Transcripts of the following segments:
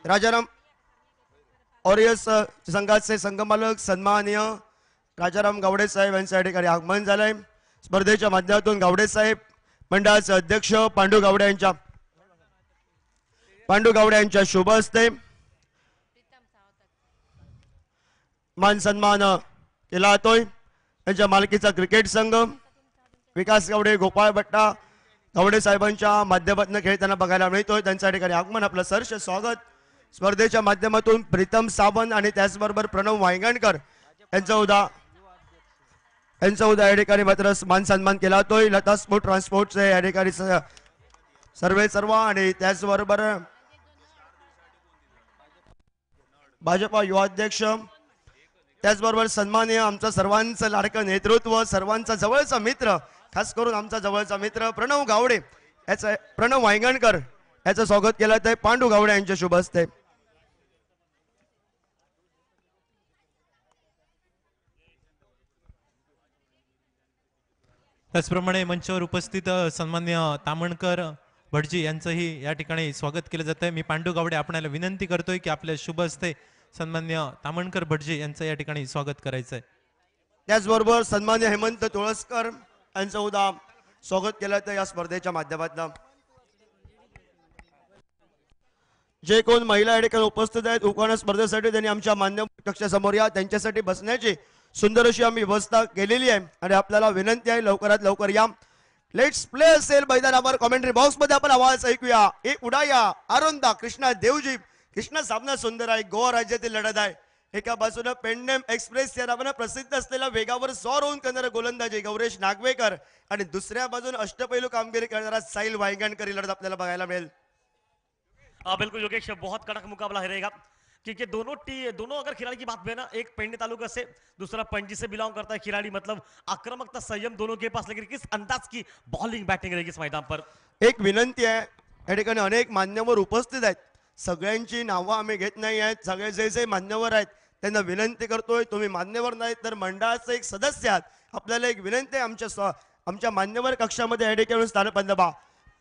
Rajaram aureus संघाचे संघमालक सन्माननीय राजाराम गावडे साहेब यांच्या या ठिकाणी आगमन झालंय। स्पर्धेच्या माध्यमातून गावडे साहेब मंडळाचे अध्यक्ष पांडू गावडे यांच्या शुभ हस्ते मान सन्मान केला जातोय। त्यांच्या मालकीचा क्रिकेट संघ विकास गावडे गोपाळ भट्टा गावडे साहेबांच्या माध्यमातून खेळताना बघायला मिळतोय। त्यांच्या ठिकाणी आगमन आपलं सहर्ष स्वागत। स्पर्धेच्या माध्यमातून प्रीतम सावंत आणि त्याचबरोबर प्रणव वांगणकर यांचा उद्या या ठिकाणी मात्र मान सन्मान केला जातोय। लता स्पोर्ट ट्रान्सपोर्टचे या ठिकाणी सर्व आणि त्याचबरोबर भाजपा युवा अध्यक्ष त्याचबरोबर सन्माननीय आमचा सर्वांचं लाडकं नेतृत्व सर्वांचा जवळचा मित्र खास करून आमचा जवळचा मित्र प्रणव गावडे याचा प्रणव वांगणकर याचं स्वागत केलं आहे पांडू गावडे यांच्या शुभ हस्ते। त्याचप्रमाणे मंचावर उपस्थित सन्मान्य तामणकर भटजी यांचंही या ठिकाणी स्वागत केलं जात आहे। मी पांडू गावडे आपल्याला विनंती करतोय की आपल्या शुभ हस्ते सन्मान्य तामणकर भटजी यांचं या ठिकाणी स्वागत करायचं आहे। त्याचबरोबर सन्मान्य हेमंत तुळसकर यांचं उद्या स्वागत केलं आहे या स्पर्धेच्या माध्यमातून। जे कोण महिला या ठिकाणी उपस्थित आहेत उखाणा स्पर्धेसाठी त्यांनी आमच्या मान्यवर कक्षासमोर या त्यांच्यासाठी बसण्याची सुंदर अशी आम्ही व्यवस्था केलेली आहे आणि आपल्याला विनंती आहे लवकरात लवकर या। लेट्स प्ले असेल मैदानावर कमेंट्री बॉक्स मध्ये आपण आवाज ऐकूया। एक उडाया आरोंदा कृष्णा देवजी कृष्णा सामना सुंदर आहे। गोवा राज्यातील लढत आहे। एका बाजूला पेंडेम एक्सप्रेस या नावाने प्रसिद्ध असलेला वेगावर सौर होऊन करणारा गोलंदाजी गौरेश नागवेकर आणि दुसऱ्या बाजून अष्टपैलू कामगिरी करणारा साहिल वांगणकर लढत आपल्याला बघायला मिळेल। बिल्कुल योगेश बहुत कड़क मुकाबला रहेगा क्योंकि दोनों अगर खिलाड़ी की बात में ना एक पेंडे तालुका से दूसरा पणजी से बिलोंग करता है खिलाड़ी मतलब आक्रामकता संयम दोनों के पास लेकिन किस अंदाज की बॉलिंग बैटिंग रहेगी इस मैदान पर। एक विनंती आहे या ठिकाणी अनेक मान्यवर उपस्थित आहेत सगळ्यांची नावं आम्ही घेत नाही आहेत सगळे जे जे मान्यवर आहेत त्यांना विनंती करतोय तुम्ही मान्यवर नाही तर मंडळाचे एक सदस्य आहात आपल्याला एक विनंती आहे आमच्या मान्यवर कक्षामध्ये या ठिकाणी स्थानबंधवा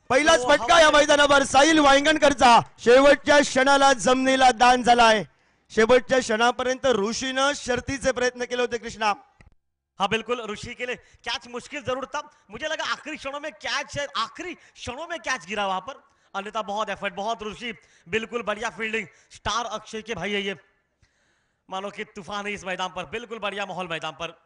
पहिलाच फटका या मैदानावर साहिल वांगणकरचा शेवटच्या क्षणाला जमिनीला दान झालाय। शेवटच्या क्षणापर्यंत ऋषीनं शर्तीचे प्रयत्न केले होते कृष्णा। हाँ बिल्कुल ऋषि के लिए कैच मुश्किल जरूर था मुझे लगा आखिरी क्षणों में कैच है आखिरी क्षणों में कैच गिरा वहां पर अन्यथा बहुत एफर्ट बहुत ऋषि बिल्कुल बढ़िया फील्डिंग स्टार अक्षय के भाई है ये मानो कि तूफान है इस मैदान पर बिल्कुल बढ़िया माहौल मैदान पर।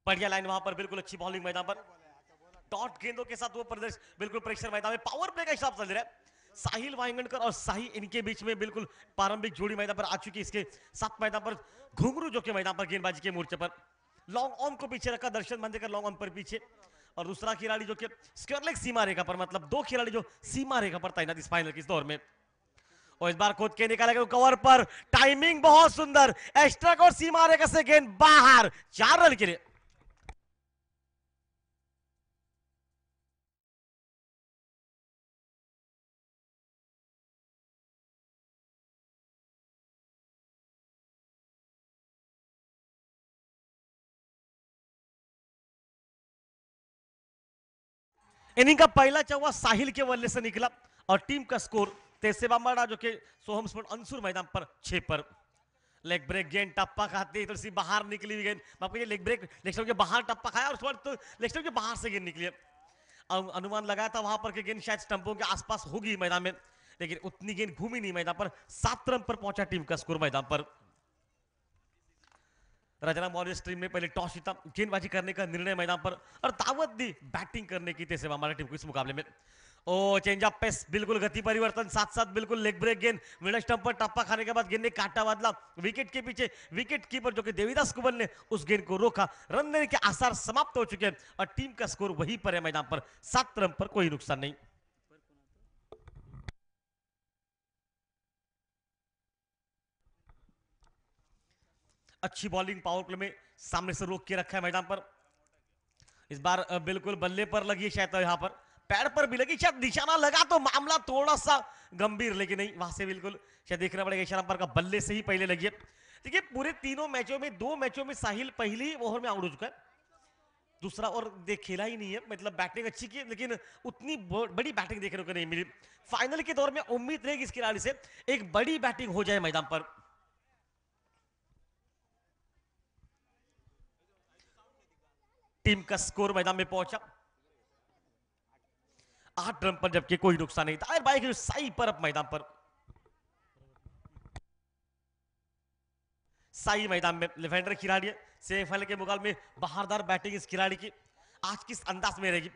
बढ़िया लाइन वहां पर बिल्कुल अच्छी बॉलिंग मैदान पर डॉट गेंदों के साथ वो प्रदर्शन बिल्कुल प्रेशर मैदान में पावर प्ले का हिसाब चल रहा है। साहिल वांगणकर और साही इनके बीच में बिल्कुल प्रारंभिक जोड़ी मैदान पर आ चुकी है। इसके साथ मैदान पर घुंगरू जो कि मैदान पर गेंदबाजी के मोर्चे पर लॉन्ग ऑन को पीछे रखा दर्शन मांदेकर लॉन्ग ऑन पर पीछे और दूसरा खिलाड़ी जो कि स्क्वायर लेग सीमा रेखा पर मतलब दो खिलाड़ी जो सीमा रेखा पर तैनात इस फाइनल के इस दौर में और इस बार खोद के निकालेगा कवर पर टाइमिंग बहुत सुंदर एक्स्ट्रा और सीमा रेखा से गेंद बाहर 4 रन के लिए। इनिंग का पहला चौवा साहिल के वल्ले से निकला और टीम का स्कोर तेसे बामड़ा जो कि सोहम स्पोर्ट अंसुर मैदान पर 6 पर। लेग ब्रेक गेंद टप्पा खाती है थोड़ी सी बाहर निकली हुई गेंद आपको ये लेग ब्रेक लेग स्टंप के बाहर टप्पा खाया और उस वक्त तो लेग स्टंप के बाहर से गेंद निकली है। अनुमान लगाया था वहां पर कि गेंद शायद स्टंपों के आसपास होगी मैदान में लेकिन उतनी गेंद घूमी नहीं मैदान पर 7 रन पर पहुंचा टीम का स्कोर मैदान पर। राजाराम वॉरियर्स टीम ने पहले टॉस जीता गेंदबाजी करने का निर्णय मैदान पर और दावत दी बैटिंग करने की तेज हमारी टीम को इस मुकाबले में। ओ चेंज ऑफ पेस बिल्कुल गति परिवर्तन साथ साथ बिल्कुल लेग ब्रेक गेंद मिडल स्टंप पर टप्पा खाने के बाद गेंद ने काटा बदला विकेट के पीछे विकेट कीपर जो कि देवीदास कुबल ने उस गेंद को रोका रन देने के आसार समाप्त हो चुके हैं और टीम का स्कोर वहीं पर है मैदान पर 7 रन पर कोई नुकसान नहीं। अच्छी बॉलिंग पावर प्ले में सामने से रोक के रखा है मैदान पर। इस बार बिल्कुल बल्ले पर लगी है शायद यहां पर पैड पर भी लगी, शायद निशाना लगा तो मामला थोड़ा सा गंभीर, लेकिन नहीं, वहां से बिल्कुल शायद देखना पड़ेगा इशारा पर का बल्ले से ही पहले लगी है। देखिए पूरे तीनों मैचों में, 2 मैचों में साहिल पहली ओवर में आउट हो चुका है, दूसरा ओवर देख खेला ही नहीं है, मतलब बैटिंग अच्छी की लेकिन उतनी बड़ी बैटिंग देखने को नहीं मिली। फाइनल के दौर में उम्मीद रहेगी इस खिलाड़ी से एक बड़ी बैटिंग हो जाए मैदान पर। टीम का स्कोर मैदान में पहुंचा 8 रन पर, जबकि कोई नुकसान नहीं था। बाइक साई पर अब मैदान पर, साई मैदान में लेवेंडर खिलाड़ी है, सेमीफाइनल के मुकाबले में बहारदार बैटिंग इस खिलाड़ी की आज किस अंदाज में रहेगी।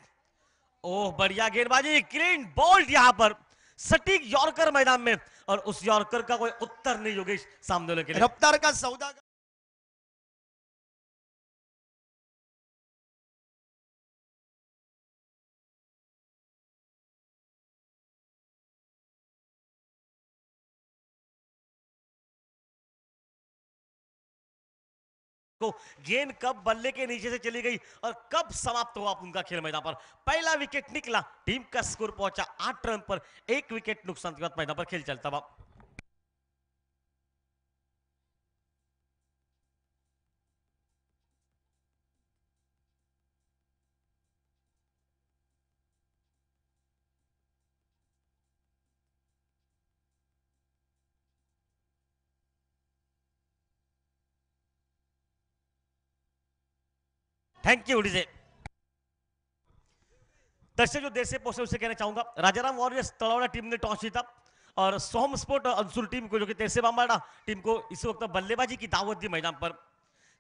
ओह बढ़िया गेंदबाजी, क्लीन बोल्ड यहां पर, सटीक यॉर्कर मैदान में, और उस यॉर्कर का कोई उत्तर नहीं योगेश सामने वाले के लिए। रफ्तार का सौदा को गेंद कब बल्ले के नीचे से चली गई और कब समाप्त हुआ उनका खेल मैदान पर। पहला विकेट निकला, टीम का स्कोर पहुंचा 8 रन पर, 1 विकेट नुकसान के बाद मैदान पर खेल चलता हुआ। Thank you DJ. दर्शक जो देर से पहुंचे उसे कहना चाहूंगा, राजाराम वॉरियर्स तलवाड़ा टीम ने टॉस जीता और सोम स्पोर्ट अंसुल टीम को, जो कि तेरसे बांबाड़ा टीम को इस वक्त बल्लेबाजी की दावत दी मैदान पर।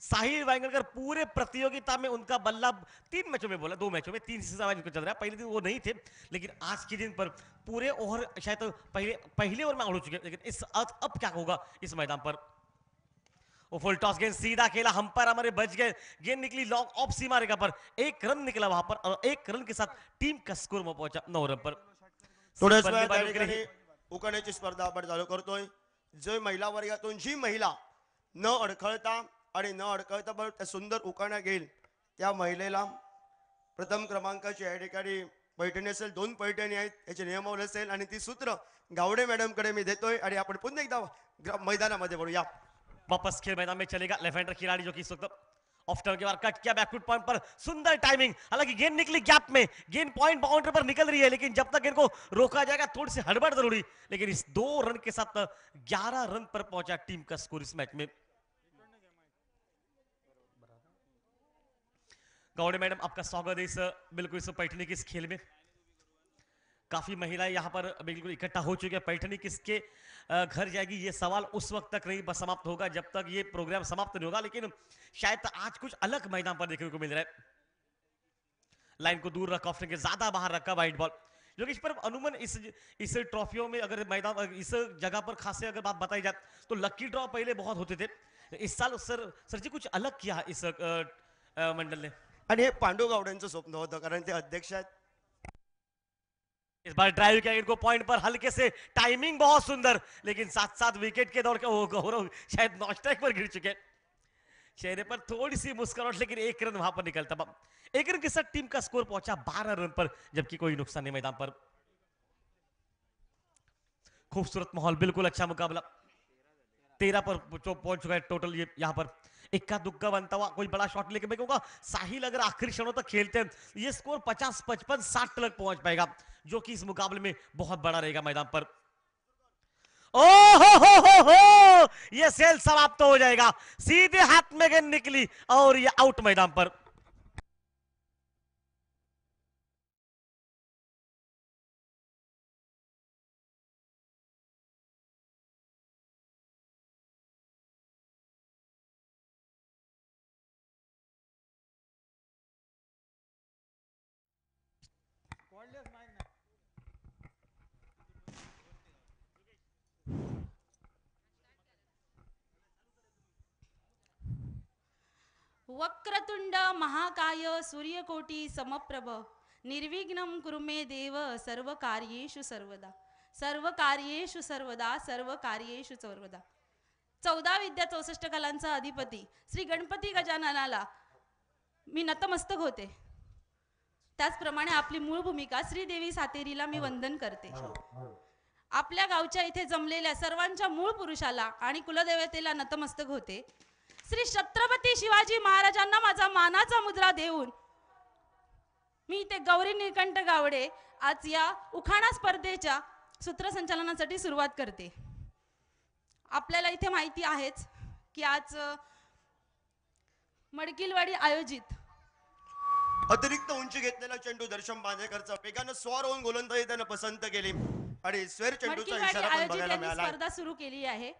साहिल वांगड़कर पूरे प्रतियोगिता में उनका बल्ला 3 मैचों में बोला, 2 मैचों में 3 से चल रहा है। पहले दिन वो नहीं थे, लेकिन आज के दिन पर पूरे ओवर शायद तो पहले ओवर में आउट हो चुके, लेकिन इस अब क्या होगा इस मैदान पर। वो फुल टॉस गेंद सीधा खेला, हम्पायर हमारे बच गए, गेंद निकली लॉन्ग ऑफ सीमा रेखा पर, 1 रन निकला वहां पर, और 1 रन के साथ टीम का स्कोर में पहुंचा 9 रन पर। थोड्याच वेळात त्या ठिकाणी उखाण्याची स्पर्धा आपण चालू करतोय। जो महिला वर्गातून जी महिला न अडखळता आणि न अडखळता बरोबर त्या सुंदर उखाणा घेईल त्या महिलेला प्रथम क्रमांकाची या ठिकाणी पैठणी असेल, 2 पैठणी आहेत, याचे नियमावली असेल आणि ती सूत्र गावडे मॅडम कडे मी देतोय आणि आपण पुन्हा एकदा मैदानामध्ये वळूया। वापस खेल मैदान में चलेगा लेफ्ट खिलाड़ी, जो कि इस वक्त ऑफ टर्न के बाद कट किया बैकफुट पॉइंट पर, सुंदर टाइमिंग, हालांकि गेंद निकली गैप में, गेंद पॉइंट बाउंड्री पर निकल रही है, लेकिन जब तक गेंद को रोका जाएगा थोड़ी सी हड़बड़ जरूरी, लेकिन इस 2 रन के साथ 11 रन पर पहुंचा टीम का स्कोर इस मैच में। गौड़े मैडम आपका स्वागत है इस बिल्कुल इस पैठनी के इस खेल में। काफी महिलाएं यहाँ पर बिल्कुल इकट्ठा हो चुकी है। पैठनी किसके घर जाएगी ये सवाल उस वक्त तक नहीं बस समाप्त होगा जब तक ये प्रोग्राम समाप्त नहीं होगा, लेकिन शायद आज कुछ अलग मैदान पर देखने को मिल रहा है। लाइन को दूर रखा, ऑफ के ज्यादा बाहर रखा वाइट बॉल, जो कि इस पर अनुमान इस ट्रॉफियों में अगर मैदान इस जगह पर खास अगर बात बताई जाए तो लकी ड्रॉ पहले बहुत होते थे, इस साल सर जी कुछ अलग किया इस मंडल ने। आणि हे पांडू गावडेंचं स्वप्न होतं, कारण ते अध्यक्ष आहेत। इस बार ड्राइव किया इनको पॉइंट पर हल्के से, टाइमिंग बहुत सुंदर, लेकिन साथ साथ विकेट के दौड़ के गौरव शायद नॉन स्ट्राइक पर गिर चुके, चेहरे पर थोड़ी सी मुस्कुराहट, लेकिन 1 रन वहां पर निकलता। 1 रन के साथ टीम का स्कोर पहुंचा 12 रन पर, जबकि कोई नुकसान नहीं मैदान पर। खूबसूरत माहौल, बिल्कुल अच्छा मुकाबला, 13 पर पहुंच चुका है टोटल ये यहाँ पर। इक्का दुक्का बनता हुआ कोई बड़ा शॉट लेके मैं कहूंगा साहिल अगर आखिरी क्षणों तक खेलते हैं ये स्कोर 50, 55, 60 तक पहुंच पाएगा, जो कि इस मुकाबले में बहुत बड़ा रहेगा मैदान पर। हो ये सेल समाप्त हो जाएगा, सीधे हाथ में गेंद निकली और ये आउट मैदान पर। वक्रतुंड महाकाय सूर्यकोटी समप्रभ निर्विघ्नं कुरु मे देव सर्व कार्येषु सर्वदा सर्व कार्येषु सर्वदा सर्व कार्येषु सर्वदा। 14 विद्या 64 कलांचा अधिपती श्री गणपती गजाननाला मी नतमस्तक होते। त्याचप्रमाणे आपली मूळ भूमिका श्रीदेवी सातेरीला मी वंदन करते. आपल्या गावच्या इथे जमलेल्या सर्वांच्या मूळ पुरुषाला आणि कुलदेवतेला नतमस्तक होते. श्री छत्रपती शिवाजी महाराजांना माझा मानाचा मुद्रा देऊन मी इथे गौरी निळकंठ गावडे आज या उखाणा स्पर्धेच्या सूत्रसंचालनासाठी सुरुवात करते. आपल्याला इथे माहिती आहेच की आज मडकिलवाडी आयोजित अतिरिक्त उंची घेतलेला चेंडू दर्शन बांदेकरचा वेगानं स्वार होऊन गोलंदाजी त्यानं पसंत केली आणि स्वेर चेंडूचा मडकिलवाडी इशारा पण आयोजित बघायला यांनी मिळाला. स्पर्धा सुरू केली आहे.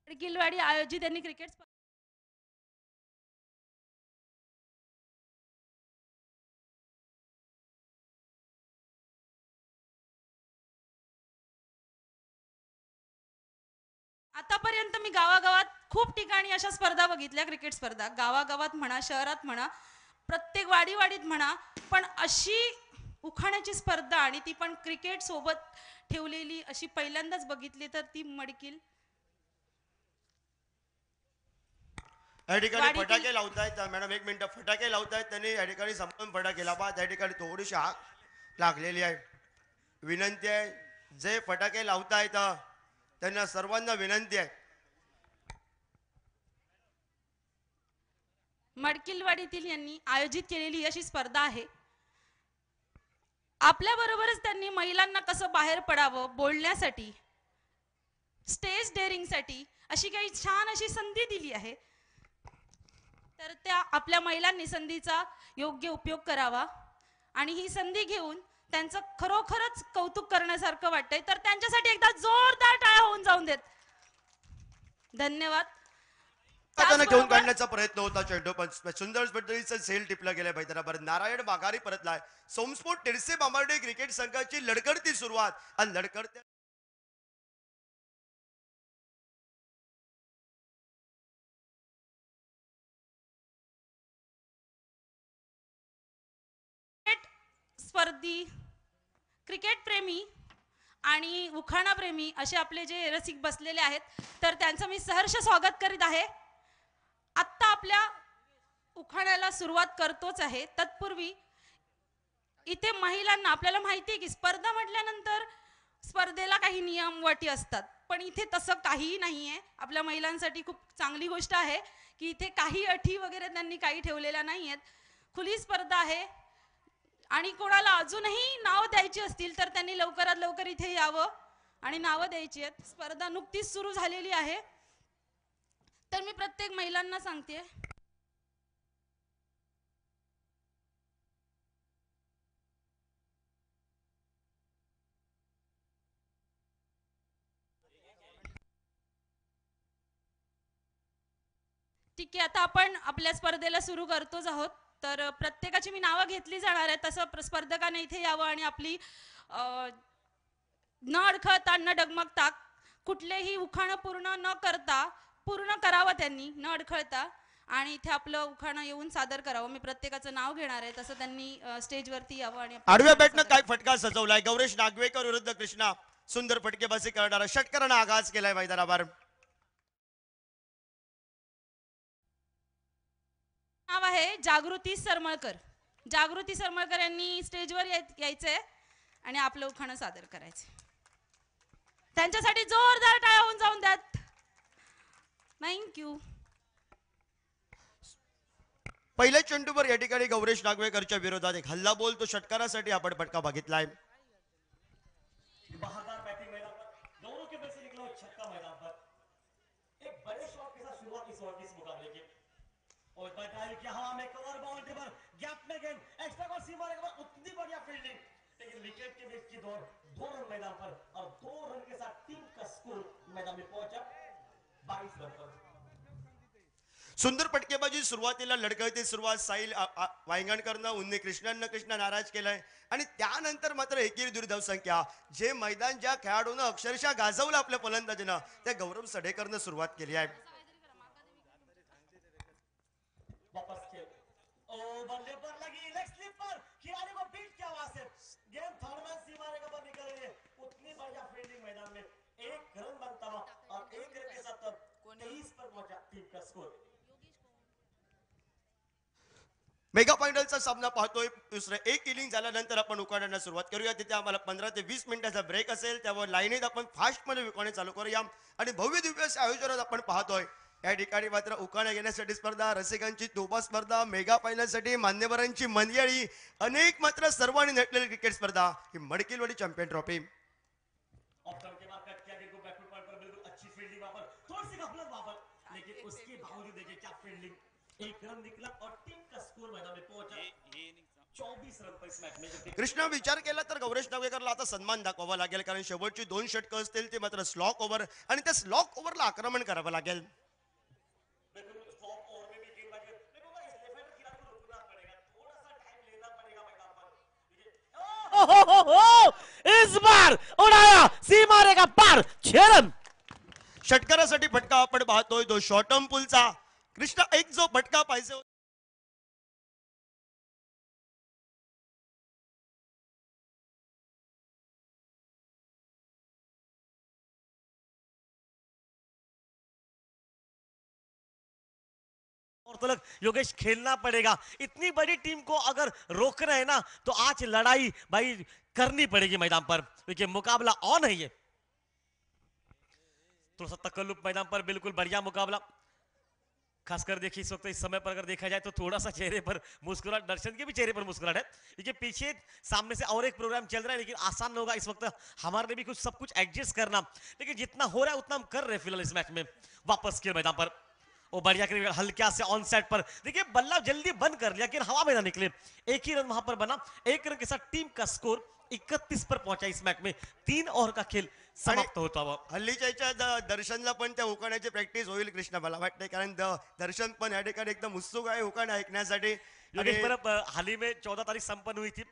मडकिलवाडी आयोजित यांनी क्रिकेट आतापर्यंत मी गावागावात खूप ठिकाणी अशा स्पर्धा बघितल्या, क्रिकेट स्पर्धा गावागावात म्हणा, शहरात म्हणा, प्रत्येक वाडीवाडीत म्हणा, पण अशी उखाण्याची स्पर्धा आणि ती पण क्रिकेट सोबत ठेवलेली अशी पहिल्यांदाच बघितली तर ती मडकिल. या ठिकाणी वाडीतील- फटाके लावतायत मॅडम, एक मिनिट. फटाके लावतायत त्यांनी या ठिकाणी संपूर्ण फटाके लावा. त्या ठिकाणी थोडीशी आग लागलेली आहे. विनंती आहे जे फटाके लावतायत त्यांना सर्वांना विनंती आहे. मडकिलवाडीतील यांनी आयोजित केलेली अशी स्पर्धा आहे. आपल्या बरोबरच त्यांनी महिलांना कसं बाहेर पडावं बोलण्यासाठी, स्टेज डेअरिंगसाठी अशी काही छान अशी संधी दिली आहे. तर त्या आपल्या महिलांनी संधीचा योग्य उपयोग करावा आणि ही संधी घेऊन त्यांचं खरोखरच कौतुक करण्यासारखं वाटतंय. तर त्यांच्यासाठी एकदा जोरदार टाळ्या होऊन जाऊन देत. धन्यवाद. त्यांना घेऊन त्याचबरोबर- काढण्याचा प्रयत्न होता चेंडू, पण सुंदर पद्धतीचं सेल टिपला गेलाय मैदानावर. नारायण बागारी परतलाय. सोमस्फोट टिरसे बांबर्डे क्रिकेट संघाची लढकडती सुरुवात आणि लढकडत्या स्पर्धी, क्रिकेट प्रेमी आणि उखाणा प्रेमी असे आपले जे रसिक बसलेले आहेत, तर त्यांचं मी सहर्ष स्वागत करीत आहे. आत्ता आपल्या उखाण्याला सुरुवात करतोच आहे. तत्पूर्वी इथे महिलांना, आपल्याला माहिती आहे की स्पर्धा म्हटल्यानंतर स्पर्धेला काही नियम वटी असतात, पण इथे तसं काहीही नाहीये. आपल्या महिलांसाठी खूप चांगली गोष्ट आहे की इथे काही अटी वगैरे त्यांनी काही ठेवलेल्या नाहीयेत. खुली स्पर्धा आहे आणि कोणाला अजूनही नाव द्यायची असतील तर त्यांनी लवकरात लवकर इथे यावं आणि नावं द्यायची आहेत. स्पर्धा नुकतीच सुरू झालेली आहे. तर मी प्रत्येक महिलांना सांगते, ठीक आहे, आता आपण आपल्या स्पर्धेला सुरू करतोच आहोत. तर प्रत्येकाची मी नावं घेतली जाणार आहे. तसं स्पर्धकाने इथे यावं आणि आपली न अडखळता न डगमगता कुठलेही उखाणं पूर्ण करावं त्यांनी न अडखळता आणि इथे आपलं उखाणं येऊन सादर करावं. मी प्रत्येकाचं नाव घेणार आहे, तसं त्यांनी स्टेजवरती यावं आणि आपलं आडव्या उखाणं बॅटनं सादर काय फटका सजवलाय. गौरेश नागवेकर विरुद्ध कृष्णा. सुंदर फटकेबाजी करणारा षटकरानं आगाज केलाय मैदानावर. नाव आहे जागृती सरमळकर. जागृती सरमळकर यांनी स्टेजवर यायचंय आणि आपलं उखाणं सादर करायचंय. त्यांच्यासाठी जोरदार टाळ्या होऊन जाऊन द्यात. थँक्यू. पहिल्या चेंडूवर या ठिकाणी गौरेश नागवेकरच्या विरोधात एक हल्ला बोल तो षटकारासाठी आपण फटका बघितलाय. बहारदार बैटिंग मैदान पर दोनों के बीच से निकला हुआ छक्का मैदान पर एक बड़े शॉट के साथ शुरुआत इस मुकाबले की और बैटाइल की हवा में कवर बाउंड्री पर गैप में गेंद एक्स्ट्रा को सीमा के बाद उतनी बढ़िया फील्डिंग, लेकिन विकेट के बीच की दौड़ 2 रन मैदान पर और 2 रन के साथ टीम का स्कोर मैदान में पहुंचा 22 रन पर. सुंदर फटकेबाजी सुरुवातीला लढकळती सुरुवात साहिल वांगणकरनं उन्नी कृष्णा नाराज केलाय आणि त्यानंतर मात्र एकेरी दुर्दैव संख्या. जे मैदान ज्या खेळाडूनं अक्षरशः गाजवलं आपल्या फलंदाजीनं त्या गौरव सडेकरनं सुरुवात केली आहे. वापस खेल ओ बल्ले पर लगी लेग स्लिप पर खिलाड़ी को बीट किया वहां से गेम थर्ड मैन सीमा रेखा पर निकल रही है उतनी बढ़िया फील्डिंग मैदान में एक रन बनता हुआ और एक रन के साथ 23 पर पहुंचा टीम का स्कोर मेगा फायनलचा सामना पाहतोय दुसरं एक इनिंग झाल्यानंतर आपण उकाड्यांना सुरुवात करूया तिथे आम्हाला 15 ते 20 मिनिटाचा ब्रेक असेल त्यावर लाईनीत आपण फास्ट मध्ये विकणे चालू करूया आणि भव्य दिव्य अशा आयोजनात आपण पाहतोय या ठिकाणी मात्र उकाणा घेण्यासाठी स्पर्धा रसिकांची तोफा स्पर्धा मेगा फायनलसाठी मान्यवरांची मंडळी अनेक मात्र सर्वांनी नटलेली क्रिकेट स्पर्धा ही मडकिलवाडी चॅम्पियन ट्रॉफी ऑप्शन के बाद कट किया गेंद को बैकफुट पॉइंट पर बिल्कुल अच्छी फील्डिंग वहां पर थोड़ी सी गफलत वहां पर लेकिन उसके बावजूद देखिए क्या फील्डिंग एक रन निकला और टीम का स्कोर मैदान में पहुंचा 24 रन पर इस मैच में जबकि कृष्णा विचार केला तर गौरेश नागवेकरला आता सन्मान दाखवावा लागेल कारण शेवटची 2 षटकं असतील ती मात्र स्लॉक ओव्हर आणि त्या स्लॉक ओव्हरला आक्रमण करावं लागेल बिल्कुल स्टॉप ओवर में भी गेंदबाजी देखो ना इस लेफ्ट हैंड खिलाड़ी को रुकना पड़ेगा थोड़ा सा टाइम लेना पड़ेगा मैदान पर देखिए इस बार उड़ाया सीमा रेखा पार 6 रन षटकारासाठी फटका आपण पाहतोय तो शॉर्ट टर्म पुलचा कृष्णा एक जो फटका पाहिजे होता, और तो लग योगेश खेलना पड़ेगा इतनी बड़ी टीम को अगर रोकना है ना तो आज लड़ाई भाई करनी पड़ेगी मैदान पर देखिए मुकाबला ऑन है ये थोड़ा सा तकल्लुफ मैदान पर बिल्कुल बढ़िया मुकाबला खासकर देखिए इस वक्त इस समय पर अगर देखा जाए तो थोड़ा सा चेहरे पर मुस्कुराहट दर्शन के भी चेहरे पर मुस्कुराहट है देखिए पीछे सामने से और एक प्रोग्राम चल रहा है लेकिन आसान होगा इस वक्त हमारे लिए भी कुछ सब कुछ एडजस्ट करना लेकिन जितना हो रहा है उतना हम कर रहे हैं फिलहाल इस मैच में वापस के मैदान पर वो बढ़िया क्रिकेट हल्का से ऑन सेट पर देखिए बल्ला जल्दी बंद कर लिया लेकिन हवा में ना निकले एक ही रन वहां पर बना एक रन के साथ टीम का स्कोर 31 पर पहुंचा इस मैच में 3 ओवर का खेल समाप्त होता हुआ हल्लीच्या याच्या दर्शनला पण त्या उकाण्याची प्रॅक्टिस होईल कृष्णा मला वाटतंय कारण दर्शन पण या ठिकाणी एकदम उत्सुक आहे उकाण ऐकण्यासाठी योगेश आणि परब हाल ही में 14 तारीख संपन्न हुई थी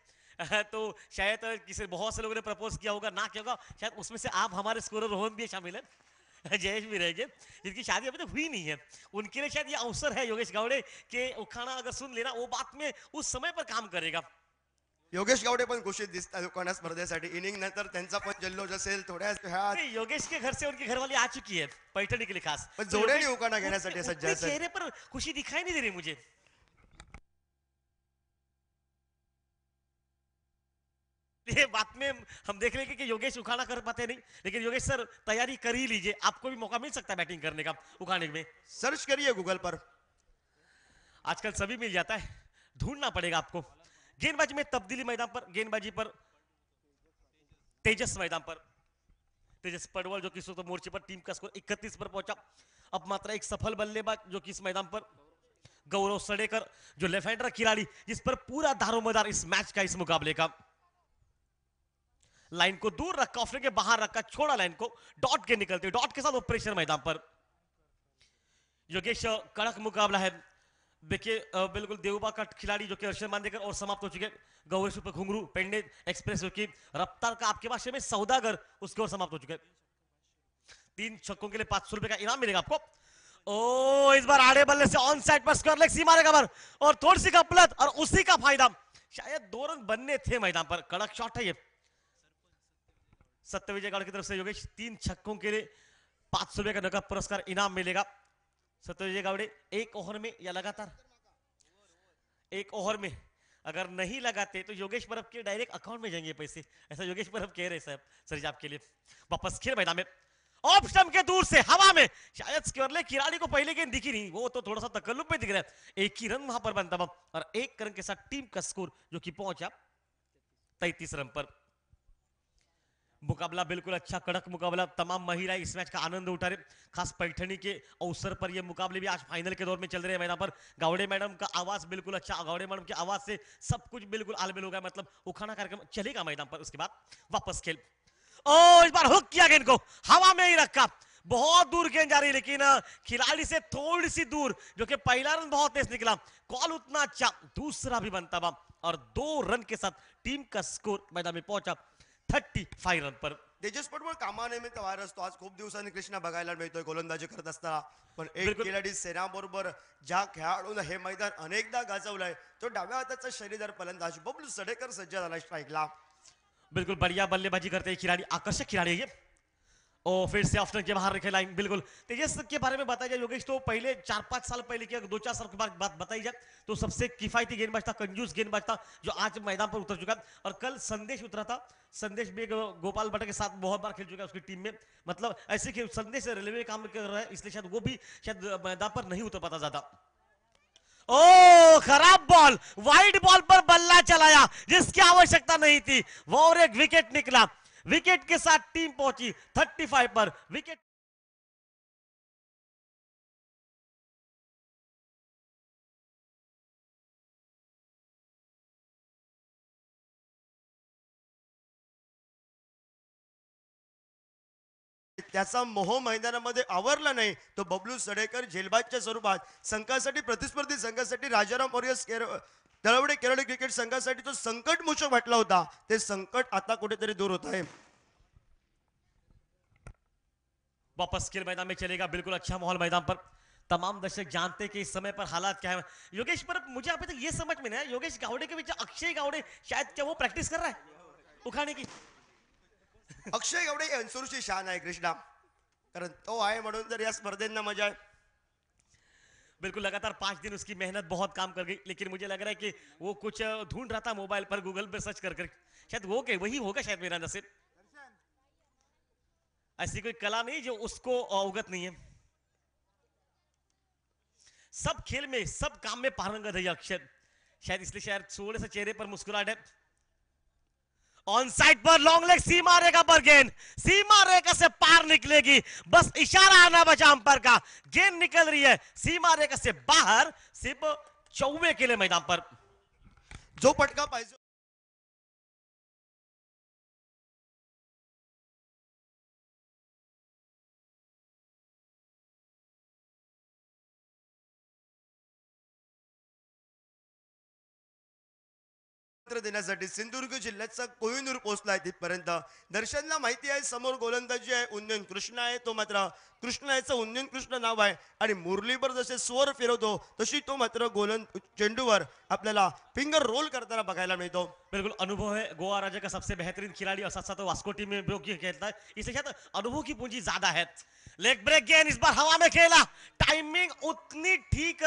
तो शायद किसी बहुत से लोगों ने प्रपोज किया होगा ना किया होगा शायद उसमें से आप हमारे स्कोरर रोहन भी शामिल है जयेश भी रहेंगे जिनकी शादी अभी तक हुई नहीं है उनके लिए शायद ये अवसर है योगेश गावड़े के उखाना अगर सुन लेना वो बात में उस समय पर काम करेगा योगेश गावडे पण खुशीत दिसतात उकाणा स्पर्धेसाठी इनिंग नंतर त्यांचा पण जल्लोष असेल थोड्या वेळात नहीं, योगेश के घर से उनकी घरवाली आ चुकी है पैठणी के लिए खास पण तो जोड्याने योगेश- उखाणा घेण्यासाठी उनके- सज्ज उनके असेल. चेहरे पर खुशी दिखाई नहीं दे रही मुझे ये बात में हम देख रहे हैं कि योगेश उखाड़ा कर पाते नहीं लेकिन योगेश सर तैयारी कर ही लीजिए आपको भी मौका मिल सकता है बैटिंग करने का उखाड़ने में सर्च करिए गूगल पर आजकल सभी मिल जाता है ढूंढना पड़ेगा आपको गेंदबाजी में तब्दीली मैदान पर गेंदबाजी पर तेजस मैदान पर तेजस पडवल जो कि इस वक्त मोर्चे पर टीम का स्कोर 31 पर पहुंचा अब मात्र एक सफल बल्लेबाज जो कि इस मैदान पर गौरव सडेकर जो लेफ्ट हैंडर खिलाड़ी जिस पर पूरा दारोमदार इस मैच का इस मुकाबले का लाइन को दूर रखा ऑफ के बाहर रखा छोड़ा लाइन को डॉट के निकलते डॉट के साथ वो प्रेशर मैदान पर योगेश कड़क मुकाबला है देखिए बिल्कुल देवबा का खिलाड़ी जो कि हर्षद मांदेकर और समाप्त हो चुके गौरेश पर घुंगरू पेंडे एक्सप्रेस जो कि रफ्तार का आपके भाषा में सौदागर उसके और समाप्त हो चुके 3 छक्कों के लिए 500 रुपए का इनाम मिलेगा आपको ओ इस बार आड़े बल्ले से ऑन साइड पर स्क्वायर लेग सीमा रेखा पर और थोड़ी सी गफलत और उसी का फायदा शायद 2 रन बनने थे मैदान पर कड़क शॉट है ये सत्यविजय गौड़ की तरफ से योगेश 3 छक्कों के लिए 500 रुपए का नगद पुरस्कार इनाम मिलेगा सत्यविजय गावड़े 1 ओवर में या लगातार 1 ओवर में अगर नहीं लगाते तो योगेश परब के डायरेक्ट अकाउंट में जाएंगे पैसे ऐसा योगेश परब कह रहे साहब सर आपके लिए वापस खेल मैदान में ऑफ स्टंप के दूर से हवा में शायद स्क्वायर खिलाड़ी को पहले गेंद दिखी नहीं वो तो थोड़ा सा तकल्लुफ में दिख रहा है एक ही रन वहां पर बनता और 1 रन के साथ टीम का स्कोर जो कि पहुंचा 33 रन पर मुकाबला बिल्कुल अच्छा कड़क मुकाबला तमाम महिला इस मैच का आनंद उठा रहे खास पैठणी के अवसर पर ये मुकाबले भी आज फाइनल के दौर में चल रहे हैं मैदान पर गावड़े मैडम का आवाज बिल्कुल अच्छा गावड़े मैडम की आवाज से सब कुछ बिल्कुल आलबेल हो गया मतलब उखाना कार्यक्रम चलेगा मैदान पर उसके बाद वापस खेल ओ इस बार हुक किया गेंद को हवा में ही रखा बहुत दूर गेंद जा रही लेकिन खिलाड़ी से थोड़ी सी दूर जो कि पहला रन बहुत तेज निकला कॉल उतना अच्छा दूसरा भी बनता और 2 रन के साथ टीम का स्कोर मैदान में पहुंचा 35 रन पर तेजस पटवळ कामानिमित्त बाहेर असतो. आज खूप दिवसांनी कृष्णा बघायला मिळतोय गोलंदाजी करत असताना. पण एक बिलकुल. खिलाडी सेनाबरोबर ज्या खेळाडूनं हे मैदान अनेकदा गाजवलंय तो डाव्या हाताचा शरीरदार फलंदाज बबलू सडेकर सज्ज झाला स्ट्राईकला. बिल्कुल बढ़िया बल्लेबाजी करते हैं खिलाड़ी, आकर्षक खिलाड़ी है ये। और फिर से ऑप्शन के बाहर रखे लाइन। बिल्कुल तेजस के बारे में बताया जाए योगेश, तो पहले 4-5 साल पहले की 2-4 साल के बाद बात बताई जाए तो सबसे किफायती गेंदबाज था, कंजूस गेंदबाज था, जो आज मैदान पर उतर चुका है। और कल संदेश उतरा था, संदेश भी गोपाल भट्ट के साथ बहुत बार खेल चुका है उसकी टीम में। मतलब ऐसे कि संदेश रेलवे में काम कर रहा है, इसलिए शायद वो भी शायद मैदान पर नहीं उतर पाता ज्यादा। ओ खराब बॉल, वाइड बॉल पर बल्ला चलाया जिसकी आवश्यकता नहीं थी, वो और एक विकेट निकला। विकेट के साथ टीम पहुंची 35 पर। विकेट त्याचा मोह मैदानामध्ये आवरला नाही. तो बबलू सडेकर झेलबाजच्या स्वरूपात संघासाठी प्रतिस्पर्धी संघासाठी राजाराम वॉरियर्स तळवडे केरळ क्रिकेट संघासाठी तो संकट मोचक वाटला होता. ते संकट आता कुठेतरी दूर होत आहे. वापस खेल मैदान में चलेगा। बिल्कुल अच्छा माहौल मैदान पर, तमाम दर्शक जानते हैं कि इस समय पर हालात क्या है। योगेश, पर मुझे अभी तक ये समझ में नहीं आया, योगेश गावड़े के बीच अक्षय गावड़े शायद क्या वो प्रैक्टिस कर रहा है उखाने की? अक्षय गावडे अनसुरची शान आहे कृष्णा, कारण तो आहे म्हणून तर या स्पर्धेंना मजा आहे. बिल्कुल लगातार 5 दिन उसकी मेहनत बहुत काम कर गई, लेकिन मुझे लग रहा है कि वो कुछ ढूंढ रहा था मोबाइल पर, गूगल पर सर्च कर कर, शायद वो के वही होगा शायद मेरा नसीब। ऐसी कोई कला नहीं जो उसको अवगत नहीं है। सब खेल में सब काम में पारंगत है ये अक्षर, शायद इसलिए शायद थोड़े से चेहरे पर मुस्कुराहट है। ऑन साइड पर लॉन्ग लेग, सीमा रेखा पर गेंद, सीमा रेखा से पार निकलेगी, बस इशारा आना बचा अंपायर का। गेंद निकल रही है सीमा रेखा से बाहर, सिर्फ 94 के लिए मैदान पर। जो फटका पाहिजे देण्यासाठी सिंधुदुर्ग जिल्ह्याचा कोहिनूर पोहोचलाय तिथपर्यंत. दर्शनला माहिती आहे समोर गोलंदाजी आहे उन्नयन कृष्ण आहे, तो मात्र कृष्ण याचं उन्नयन कृष्ण नाव आहे आणि मुरलीवर जसे स्वर फिरवतो तशी तो मात्र चेंडूवर आपल्याला फिंगर रोल करताना बघायला मिळतो. बिल्कुल अनुभव है गोवा राज्य का सबसे बेहतरीन खिलाड़ी और साथ साथ वास्को टीम में भी खेलता है, इसलिए शायद अनुभव की पूंजी ज्यादा है। लेग ब्रेक गेंद इस बार हवा में खेला, टाइमिंग उतनी ठीक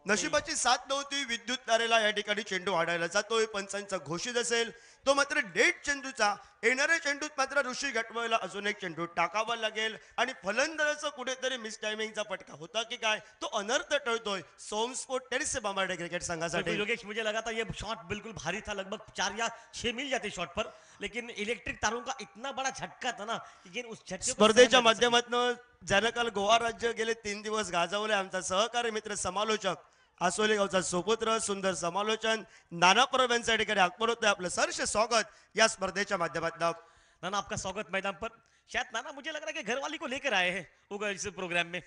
नशिबाची साथ नव्हती, विद्युत तारेला या ठिकाणी चेंडू आडायला जातोय. पंचांचा घोषित असेल तो मात्र डेट चेंडूचा, येणाऱ्या चेंडूत मात्र ऋषी घटवायला अजून एक चेंडू टाकावा लागेल आणि फलंदाजाचा कुठेतरी मिस टायमिंगचा फटका होता की काय तो अनर्थ टळतोय सोमस्पोर्ट टेरिस से बांबार्डे क्रिकेट संघासाठी. योगेश, मुझे लगा था ये शॉट बिल्कुल भारी था, लगभग 4 या 6 मिल जाते शॉट पर, लेकिन इलेक्ट्रिक तारों का इतना बड़ा झटका था ना कि गेंद उस झटके स्पर्धेच्या माध्यमातून ज्यानं काल गोवा राज्य गेले 3 दिवस गाजवले, आमचा सहकारी मित्र समालोचक आसोली गावचा सुपुत्र, सुंदर समालोचन नाना परब यांच्या ठिकाणी आगमन होतंय. आपलं सहर्ष स्वागत या स्पर्धेच्या माध्यमातून. नाना, आपका स्वागत मैदान पर। शायद नाना मुझे लग रहा है कि घरवाली को लेकर आए हैं होगा इस प्रोग्राम में।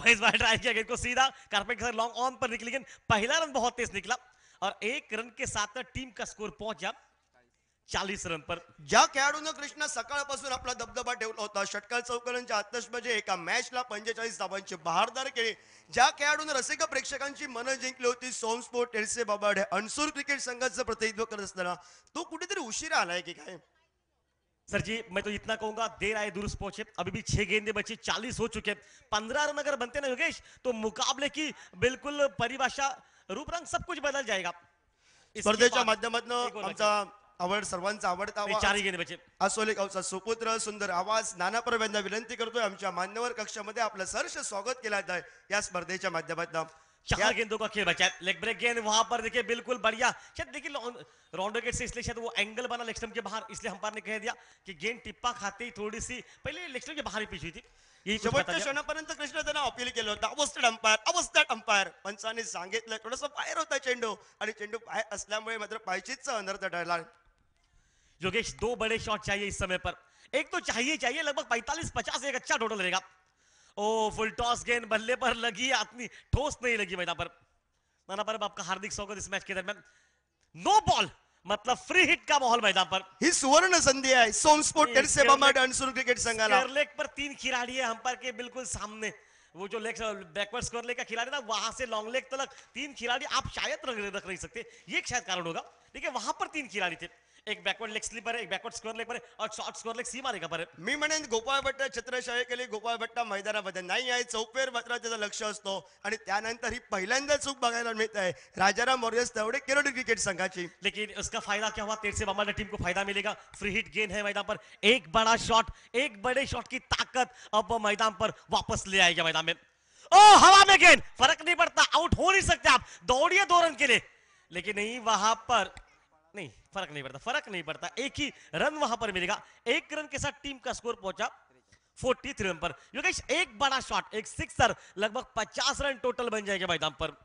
इस बार ट्राई किया गेंद को सीधा कारपेट के साथ लॉन्ग ऑन पर निकली गेंद, पहला रन बहुत तेज निकला और 1 रन के साथ टीम का स्कोर पहुंचा 40 रन पर। ज्या खेळाडूनं कृष्णा सकाळपासून आपला दबदबा ठेवला होता, षटकार चौकारांच्या आतषबाजी एका मॅचला 45 धावांची बहारदार केली, ज्या खेळाडूनं रसिक प्रेक्षकांची मनं जिंकली होती, सोमस्पोर्ट टेरिसे बाबाडे अणसूर क्रिकेट संघाचं प्रतिनिधित्व करत असताना तो कुठेतरी उशिरा आलाय की काय? सर जी, मैं तो इतना कहूंगा, देर आए दुरुस्त पहुंचे। अभी भी 6 गेंदे बची, 40 हो चुके। 15 रन अगर बनते ना योगेश, तो मुकाबले की बिल्कुल परिभाषा, रूपरंग सब कुछ बदल जाएगा। स्पर्धेच्या माध्यमातून आमचा आवड सर्वांचा आवडता 4 गेंदे बचे। आसोली गावचा सुपुत्र, सुंदर आवाज नाना परब यांना विनंती करतोय आमच्या मान्यवर कक्षामध्ये आपलं सहर्ष स्वागत केलं जात आहे या स्पर्धेच्या माध्यमातून. 4 गेंदों का खेल बचा है। लेग ब्रेक गेंद वहां पर देखिए बिल्कुल बढ़िया, शायद देखिए राउंड विकेट से इसलिए शायद वो एंगल बना लेग स्टंप के बाहर, इसलिए अंपायर ने कह दिया कि गेंद टिप्पा खाते ही थोड़ी सी पहले लेग स्टंप के बाहर ही पिच हुई थी। यही कुछ बता शेवटच्या दिया। क्षणापर्यंत कृष्ण त्यांना अपील केलं होतं, अवस्थेड अंपायर पंचाने सांगितलं थोडस बाहेर होता चेंडू आणि चेंडू बाहेर असल्यामुळे मात्र पायचीच अनर्थ टळला. योगेश, 2 बड़े शॉट चाहिए इस समय पर, एक तो चाहिए लगभग 45-50, एक अच्छा टोटल रहेगा। ओ फुल टॉस गेंद बल्ले पर लगी, अपनी ठोस नहीं लगी मैदान पर। नाना पर आपका हार्दिक स्वागत इस मैच के दरमियान। नो बॉल, मतलब फ्री हिट का माहौल मैदान पर। ही सुवर्ण संधी आहे सोमस्पोर्ट नहीं, टेरसे बामाट अनसुर क्रिकेट संघाला. स्क्वायर लेग पर 3 खिलाड़ी है अंपायर के बिल्कुल सामने। वो जो लेग बैकवर्ड स्क्वायर लेग का खिलाड़ी था वहां से लॉन्ग लेग तक 3 खिलाड़ी आप शायद रख नहीं सकते, ये एक शायद कारण होगा। देखिए वहां पर 3 खिलाड़ी थे, एक बैकवर्ड लेग स्लीपर है, एक बैकवर्ड स्क्वायर लेग पर है और शॉर्ट स्क्वायर लेग सीमा रेखा पर है। मी म्हणेन गोपाळ भट्ट छत्रशाही केली, गोपाळ भट्ट मैदानामध्ये नाही आहे, चौफेर मात्र त्याचं लक्ष असतो आणि त्यानंतर ही पहिल्यांदा चूक बघायला मिळत आहे राजाराम मौर्यस तेवढे केरळ क्रिकेट संघाची. लेकिन उसका फायदा क्या हुआ, तेर से बामाडा टीम को फायदा मिलेगा। फ्री हिट गेन है मैदान पर, एक बड़ा शॉट, एक बड़े शॉट की ताकत अब मैदान पर वापस ले आएगा मैदान में। ओ हवा में गेंद, फर्क नहीं पड़ता, आउट हो नहीं सकते आप, दौड़िए 2 रन के लिए, लेकिन नहीं वहां पर नहीं, फर्क नहीं पड़ता, फर्क नहीं पड़ता, एक ही रन वहां पर मिलेगा। 1 रन के साथ टीम का स्कोर पहुंचा 43 रन पर। योगेश एक बड़ा शॉट, एक सिक्सर, लगभग 50 रन टोटल बन जाएंगे मैदान पर।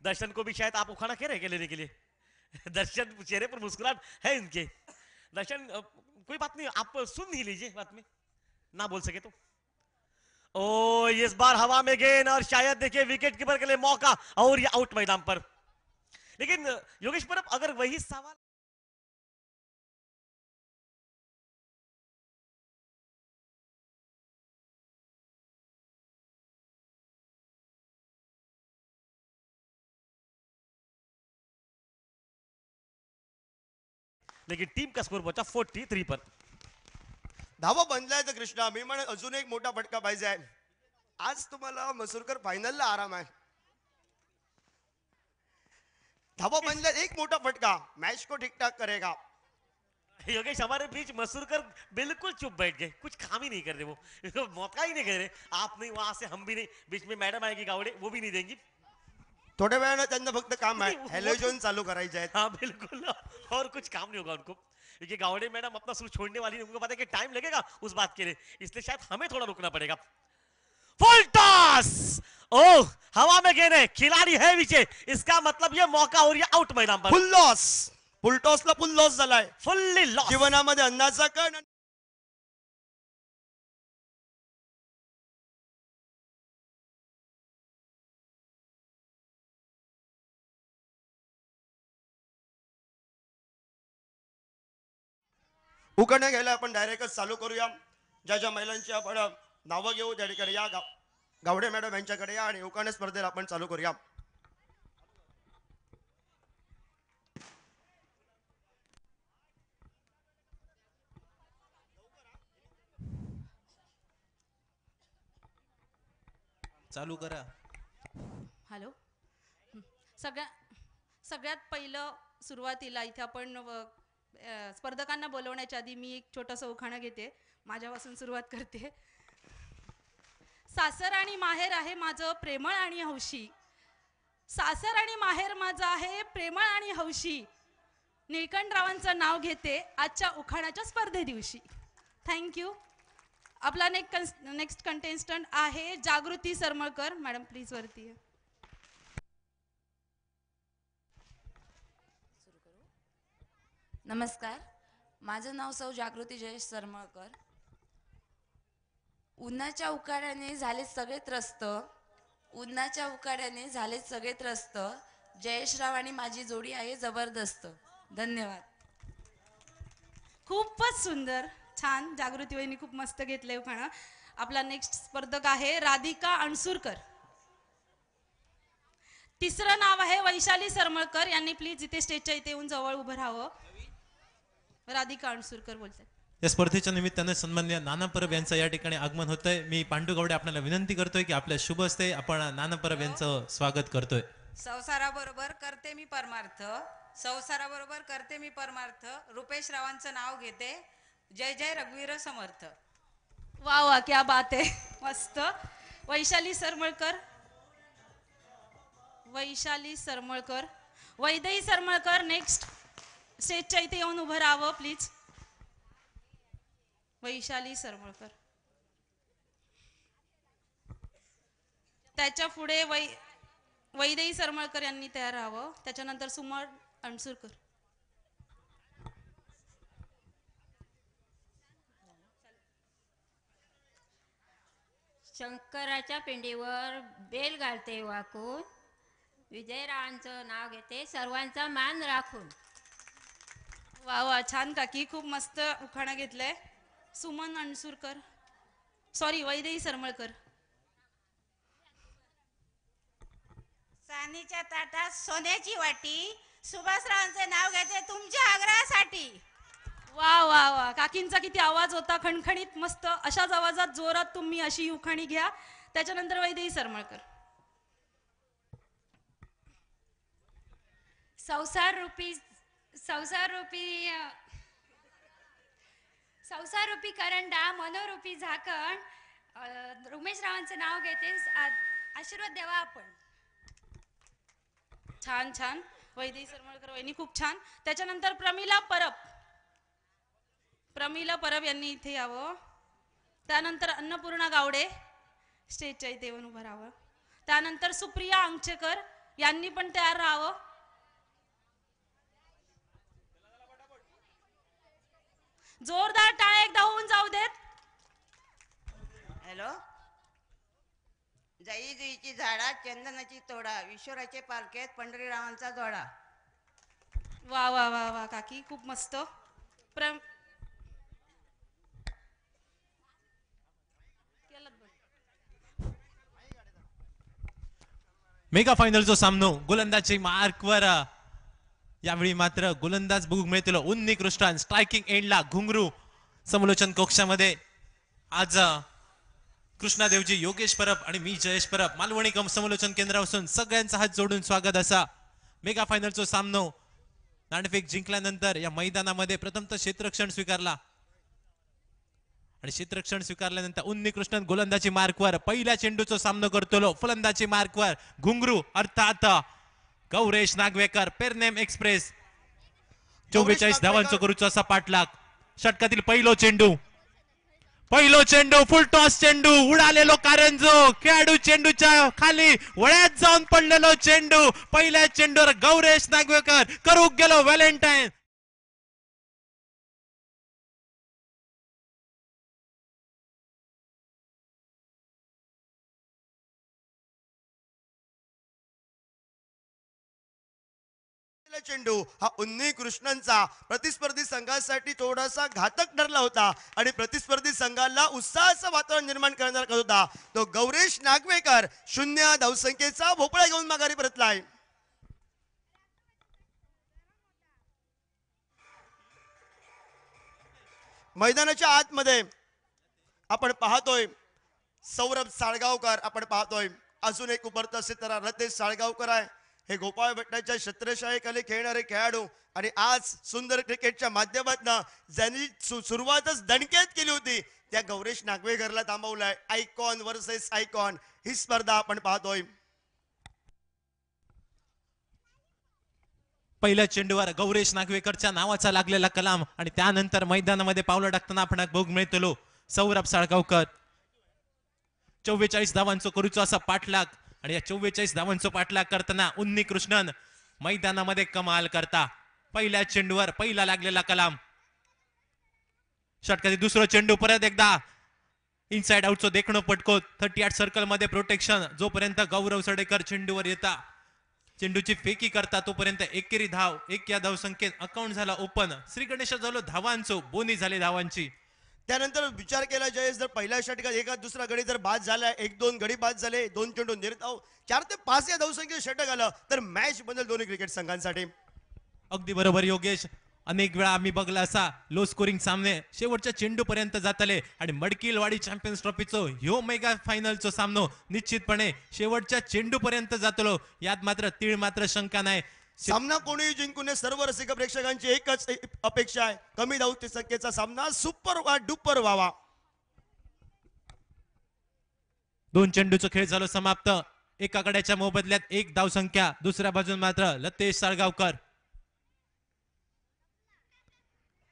दर्शन को भी शायद आप उखाड़ा कह रहे हैं क्या लेने के लिए? दर्शन चेहरे पर मुस्कुराहट है इनके। दर्शन कोई बात नहीं, आप सुन ही लीजिए बात में, ना बोल सके तो। ओ इस बार हवा में गेंद और शायद देखिए विकेट कीपर के लिए मौका और ये आउट मैदान पर। लेकिन योगेश परब अगर वही सवाल लेकिन टीम का स्कोर पहुंचा 43 पर। धावा बंदलाय तर कृष्णा, मी म्हणेन अजून एक मोठा फटका पाहिजे आहे. आज तुम्हाला मसूरकर फायनलला आराम आहे. धावा बंदला एक मोठा फटका मैच को ठीक ठाक करेगा. योगेश हमारे बीच मसूरकर बिल्कुल चुप बैठ गए, कुछ काम ही नहीं कर रहे, वो मौका ही नहीं दे रहे। आप नहीं वहां से हम भी नहीं, बीच में मैडम आएगी गावड़े, वो भी नहीं देंगी। थोड्या वेळानं त्यांना फक्त काम आहे हॅलोजोन चालू करायचे आहेत. हाँ बिल्कुल, और कुछ काम नहीं होगा उनको, क्योंकि गावड़े मैडम अपना सुर छोड़ने वाली नहीं, उनको पता है कि टाइम लगेगा उस बात के लिए, इसलिए शायद हमें थोड़ा रुकना पड़ेगा। फुल टॉस, ओह हवा में गेंद है, खिलाड़ी है पीछे, इसका मतलब ये मौका और ये आउट मैदान पर। फुल लॉस, फुल टॉसला फुल लॉस झालाय. Fully toss. जीवनामध्ये अन्नाचा कण उकडण्या घ्यायला आपण डायरेक्टच चालू करूया. ज्या ज्या महिलांची आपण नावं घेऊ त्या ठिकाणी या गावडे मॅडम यांच्याकडे या आणि उकडण्या स्पर्धेला आपण चालू करूया. चालू करा. हॅलो. सगळ्या सगळ्यात पहिलं सुरुवातीला इथे आपण स्पर्धकांना बोलवण्याच्या आधी मी एक छोटंसं उखाणं घेते, माझ्यापासून सुरुवात करते. सासर आणि माहेर आहे माझं प्रेमळ आणि हौशी, सासर आणि माहेर माझं आहे प्रेमळ आणि हौशी, निळकंठरावांचं नाव घेते आजच्या उखाण्याच्या स्पर्धे दिवशी. थँक्यू. आपला नेक्स्ट कंटेस्टंट आहे जागृती सरमळकर. मॅडम प्लीज वरती या. नमस्कार, माझं नाव सौ जागृती जयेश सरमळकर. उन्हाच्या उकाड्याने झाले सगळे त्रस्त, उन्हाच्या उकाड्याने झाले सगळे त्रस्त, जयेशराव आणि माझी जोडी आहे जबरदस्त. धन्यवाद. खूपच सुंदर, छान. जागृती वहिनी खूप मस्त घेतलंय उखाणं. आपला नेक्स्ट स्पर्धक आहे राधिका अणसूरकर. तिसरं नाव आहे वैशाली सरमळकर. यांनी प्लीज इथे स्टेजच्या इथे येऊन जवळ उभं राहावं. राधिका अणसूरकर बोलतात. या स्पर्धेच्या निमित्ताने सन्माननीय नाना परब यांचं या ठिकाणी आगमन होतंय. मी पांडू गावडे आपल्याला विनंती करतोय की आपल्या शुभ हस्ते आपण नाना परब यांचं स्वागत करतोय. संसाराबरोबर करते मी परमार्थ, संसाराबरोबर करते मी परमार्थ, रुपेश रावांचं नाव घेते, जय जय रघुवीर समर्थ. वा वा, क्या बात आहे, मस्त. वैशाली सरमळकर, वैशाली सरमळकर, वैदेही सरमळकर नेक्स्ट स्टेजच्या इथे येऊन उभं राहावं प्लीज. वैशाली सरमळकर. त्याच्या पुढे वैदेही सरमळकर यांनी तयार राहावं. त्याच्यानंतर सुमन अणसूरकर. शंकराच्या पिंडीवर बेल घालते वाकून, विजयरावांचं नाव घेते सर्वांचा मान राखून. वा वा, छान काकी, खूप मस्त उखाणा घेतलाय. सुमन अणसूरकर, सॉरी वैदेही सरमळकर. सानीच्या ताटात सोन्याची वाटी, सुभाषरावांचे नाव घेते तुमच्या आग्रहासाठी. वा वा वा, काकींचा किती आवाज होता, खणखणीत मस्त. अशाच आवाजात जोरात तुम्ही अशी उखाणी घ्या. त्याच्यानंतर वैदेही सरमळकर. संसार रूपी करंडा, मनोरूपी झाकण, उमेश रावांचं नाव घेते. आशीर्वाद द्यावा आपण. छान छान, वैदेही सरमळकर वहिनी खूप छान. त्याच्यानंतर प्रमिला परब. प्रमिला परब यांनी इथे यावं. त्यानंतर अन्नपूर्णा गावडे स्टेजच्या इथे येऊन उभं राहावं. त्यानंतर सुप्रिया अंगचेकर यांनी पण तयार राहावं. जोरदार टाळ्या एकदा होऊन जाऊ देत. हॅलो. जाई जुईची झाडा, चंदनाची तोडा, विश्वराचे पालखेत पंढरीरावांचा जोडा. वा वा वा वा काकी, खूप मस्त. मेगा फायनलचा सामनो गोलंदाजी मार्कवर. यावेळी मात्र गोलंदाज बघू मिळतील उन्नी कृष्णन. स्ट्रायकिंग एंडला घुंगरू. समालोचन कक्षामध्ये आज कृष्णादेवजी, योगेश परब आणि मी जयेश परब मालवणी समालोचन केंद्रापासून सगळ्यांचा हात जोडून स्वागत. असा मेगा फायनलचा सामनो नाणेफेक जिंकल्यानंतर या मैदानामध्ये प्रथमतः क्षेत्ररक्षण स्वीकारला आणि क्षेत्ररक्षण स्वीकारल्यानंतर उन्नी कृष्णन गोलंदाजी मार्कवर पहिल्या चेंडूचा सामना करतो. फलंदाजी मार्कवर घुंगरू अर्थात गौरेश नागवेकर, पेरनेम एक्सप्रेस. 44 धावांचा करूचा असा पाठलाग. षटकातील पहिलो चेंडू फुल टॉस चेंडू. उडालेलो कारंजो, खेळाडू चेंडूच्या खाली वळ्यात जाऊन पडलेलो चेंडू. पहिल्या चेंडूवर गौरेश नागवेकर करू गेलो व्हॅलेंटाईन. चेंडू हा उन्नी कृष्णनचा प्रतिस्पर्धी संघासाठी थोडासा घातक ठरला होता आणि प्रतिस्पर्धी संघाला उत्साहाचं वातावरण निर्माण करणार करत होता. तो गौरेश नागवेकर 0 धावसंख्येचा भोपळा घेऊन माघारी परतलाय. मैदानाच्या आतमध्ये आपण पाहतोय सौरभ साळगावकर. आपण पाहतोय अजून एक उभरता सितारा रतेश साळगावकर आहे. हे गोपाळ भट्टाच्या छत्रशाहीखाली खेळणारे खेळाडू आणि आज सुंदर क्रिकेटच्या माध्यमातून ज्यांनी सुरुवातच दणक्यात केली होती त्या गौरेश नागवेकरला थांबवलाय. आयकॉन वर्सेस आयकॉन ही स्पर्धा आपण पाहतोय. पहिल्या चेंडूवर गौरेश नागवेकरच्या नावाचा लागलेला कलाम आणि त्यानंतर मैदानामध्ये पावलं टाकताना आपण बघू मिळतो सौरभ साळगावकर. 44 धावांचा करूचा असा पाठलाग आणि या 44 धावांचा पाठलाग करताना उन्नी कृष्णन मैदानामध्ये कमाल करता. पहिल्या चेंडूवर पहिला लागलेला कलाम. षटकातील दुसरा चेंडू परत एकदा इनसाइड आउटचं देखणं पटकोत. 38 सर्कल मध्ये प्रोटेक्शन. जोपर्यंत गौरव सडेकर चेंडूवर येता चेंडूची फेकी करता तोपर्यंत एकेरी धाव. एक या धाव संख्येत अकाउंट झाला ओपन. श्री गणेश झालो धावांचो बोनी झाले धावांची. त्यानंतर विचार केला जयेश, जर पहिल्या षटकात एका दुसरा गडी जर बाद झाला, 1-2 गडी बाद झाले, 2 चेंडू निर्धाव, 4 ते 5 या धावसंख्येत षटक आलं तर मॅच बदल दोन्ही क्रिकेट संघांसाठी. अगदी बरोबर योगेश. अनेक वेळा आम्ही बघला असा लो स्कोरिंग सामने शेवटच्या चेंडू पर्यंत जातले आणि मडकीलवाडी चॅम्पियन्स ट्रॉफीचो ह्यो मेगा फायनलचो सामनो निश्चितपणे शेवटच्या चेंडू पर्यंत जातलो यात मात्र तीळ मात्र शंका नाही. सामना कोणी जिंकू नये सर्व रसिक प्रेक्षकांची एकच अपेक्षा आहे, कमी धाव संख्येचा सामना सुपर वा डुपर व्हावा. 2 चेंडूचा खेळ झालो समाप्त. एका गड्याच्या मोबदल्यात 1 धाव संख्या. दुसऱ्या बाजून मात्र लतेश साळगावकर.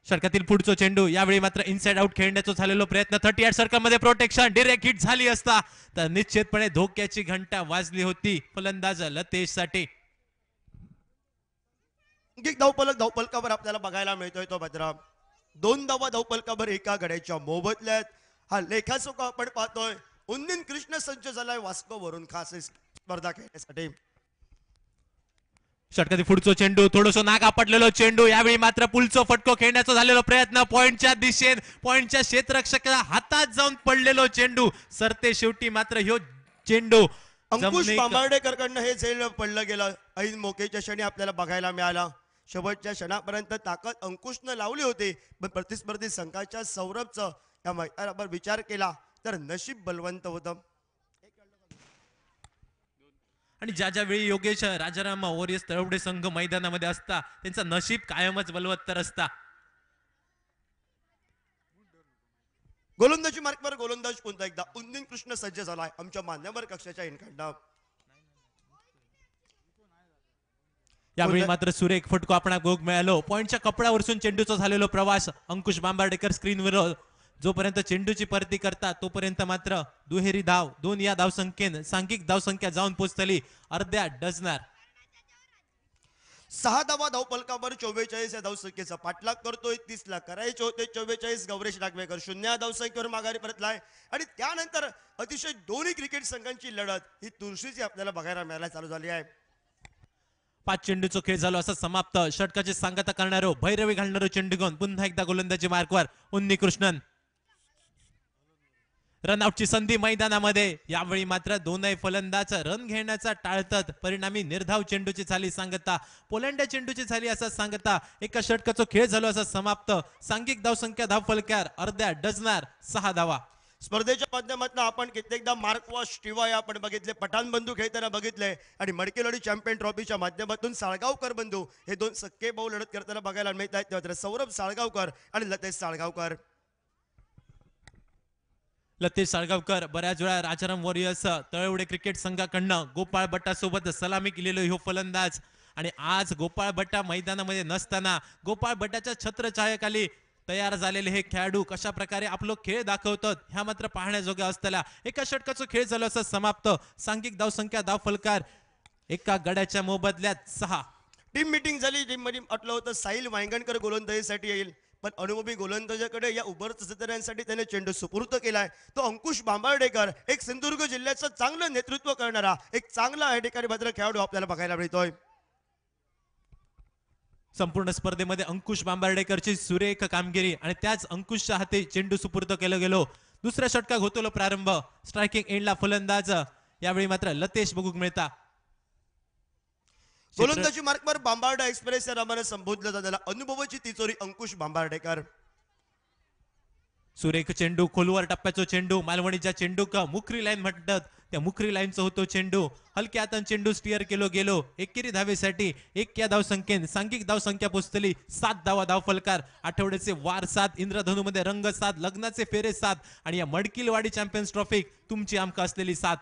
षटकातील पुढचा चेंडू यावेळी मात्र इनसाइड आउट खेळण्याचा झालेला प्रयत्न. 38 सर्कल मध्ये प्रोटेक्शन. डिरेक्ट हिट झाली असता तर निश्चितपणे धोक्याची घंटा वाजली होती फलंदाज लतेश साठी. धावपलकावर आपल्याला बघायला मिळतोय तो भद्रा 2 धावा धावपलकावर एका गड्याच्या मोबदल्यात. हा लेखाचोखा आपण पाहतोय. उन्नीन कृष्ण संच झालाय वास्को वरून खास स्पर्धा खेळण्यासाठी. षटकातील पुढचा चेंडू थोडंसं नाग आपटलेलो चेंडू यावेळी मात्र पुलचो फटको खेळण्याचा झालेला प्रयत्न पॉइंटच्या दिशेन पॉइंटच्या क्षेत्ररक्षकाच्या हातात जाऊन पडलेलो चेंडू सरते शेवटी मात्र ह्यो चेंडू अंकुश जमिनीक- बांबार्डेकर कडनं हे झेल पडलं गेलं ऐन मोकेच्या क्षणी आपल्याला बघायला मिळाला. शेवटच्या क्षणापर्यंत ताकद अंकुशनं लावली होती, पण प्रतिस्पर्धी संघाच्या सौरभचं या मैदानावर विचार केला तर नशीब बलवंत होतं. आणि ज्या ज्या वेळी योगेश राजाराम वॉरियर्स तळवडे संघ मैदानामध्ये असता त्यांचा नशीब कायमच बलवत्तर असता. गोलंदाजी मार्कवर गोलंदाज पुन्हा एकदा उन्नीन कृष्ण सज्ज झालाय आमच्या मान्यवर कक्षाच्या इनकांडा. यावेळी मात्र सुरेख फटको आपण गोग मिळालो. पॉइंटच्या कपड्यावरसून चेंडूचा झालेलो प्रवास अंकुश बांबार्डेकर स्क्रीनवर जोपर्यंत चेंडूची परती करतात तोपर्यंत मात्र दुहेरी धाव 2 या धावसंख्येन सांघिक धावसंख्या जाऊन पोहोचली अर्ध्या डझनार. 6 धावा धावफलकावर 44 या धावसंख्येचा पाठलाग करतोय. 30 ला करायचे होते 44. गौरेश नागवेकर 0 या धावसंख्येवर माघारी परतलाय आणि त्यानंतर अतिशय दोन्ही क्रिकेट संघांची लढत ही तुळशीची आपल्याला बघायला मिळायला चालू झाली आहे. 5 चेंडूचा खेळ झालो असा समाप्त. षटकाची सांगता करणारो भैरवी घालणारो चेंडू घेऊन पुन्हा एकदा गोलंदाजी मार्कवर उन्नी कृष्णन. रनआउटची संधी मैदानामध्ये. यावेळी मात्र दोनही फलंदाज रन घेण्याचा टाळतात. परिणामी निर्धाव चेंडूची झाली सांगता पोलंड्या चेंडूची झाली असा सांगता. एका षटकाचा खेळ झालो असा समाप्त. सांघिक धावसंख्या धावफलकार अर्ध्या डझनार 6 धावा. स्पर्धेच्या माध्यमातून आपण कित्येकदा मार्कवॉश टिवाय आपण बघितले, पठाण बंधू खेळताना बघितले आणि मडकेलवाडी चॅम्पियन ट्रॉफीच्या माध्यमातून साळगावकर बंधू हे 2 सक्के भाऊ लढत करताना बघायला मिळत आहेत. मात्र सौरभ साळगावकर आणि लतेश साळगावकर. लतेश साळगावकर बऱ्याच वेळा राजाराम वॉरियर्स तळवडे क्रिकेट संघाकडनं गोपाळ भट्टा सोबत सलामी केलेलो ह्यो फलंदाज आणि आज गोपाळ भट्टा मैदानामध्ये नसताना गोपाळ भट्टाच्या छत्रछायेखाली तयार झालेले हे खेळाडू कशा प्रकारे आपलं खेळ दाखवतात ह्या मात्र पाहण्याजोग्या असताना एका षटकाचा खेळ झाला असं समाप्त. सांघिक धावसंख्या धावफलकार एका गड्याच्या मोबदल्यात 6. टीम मीटिंग झाली. टीम मध्ये म्हटलं होतं साहिल वांगणकर गोलंदाजीसाठी येईल, पण अनुभवी गोलंदाजाकडे या उभरत सदस्यांसाठी त्याने चेंडू सुपूर्द केलाय. तो अंकुश बांबार्डेकर एक सिंधुदुर्ग जिल्ह्याचं चांगलं नेतृत्व करणारा एक चांगला या ठिकाणी भद्र खेळाडू आपल्याला बघायला मिळतोय. संपूर्ण स्पर्धेमध्ये अंकुश बांबार्डेकरची सुरेख कामगिरी आणि त्याच अंकुशच्या हाती चेंडू सुपूर्द केलं गेलो. दुसऱ्या षटकात होतो प्रारंभ. स्ट्रायकिंग एंडला फलंदाज यावेळी मात्र लतेश बघूक मिळता. गोलंदाजी मार्कवर बांबार्डा एक्सप्रेस या नावाने संबोधलं जाणारा अनुभवाची तिचोरी अंकुश बांबार्डेकर. सुरेख चेंडू खोलवर टप्प्याचा चेंडू मालवणीच्या चेंडू का मुखरी लाईन म्हणतात त्या मुखरी लाईनचा होतो चेंडू. हलक्या हाताने चेंडू स्टिअर केलो गेलो. एकेरी धावेसाठी 1 या धावसंख्येन सांघिक धावसंख्या पोहोचली 7 धावा धावफलकार. आठवड्याचे वार 7, इंद्रधनु मध्ये रंग 7, लग्नाचे फेरे 7 आणि या मडकिलवाडी चॅम्पियन्स ट्रॉफी तुमची आमका असलेली 7.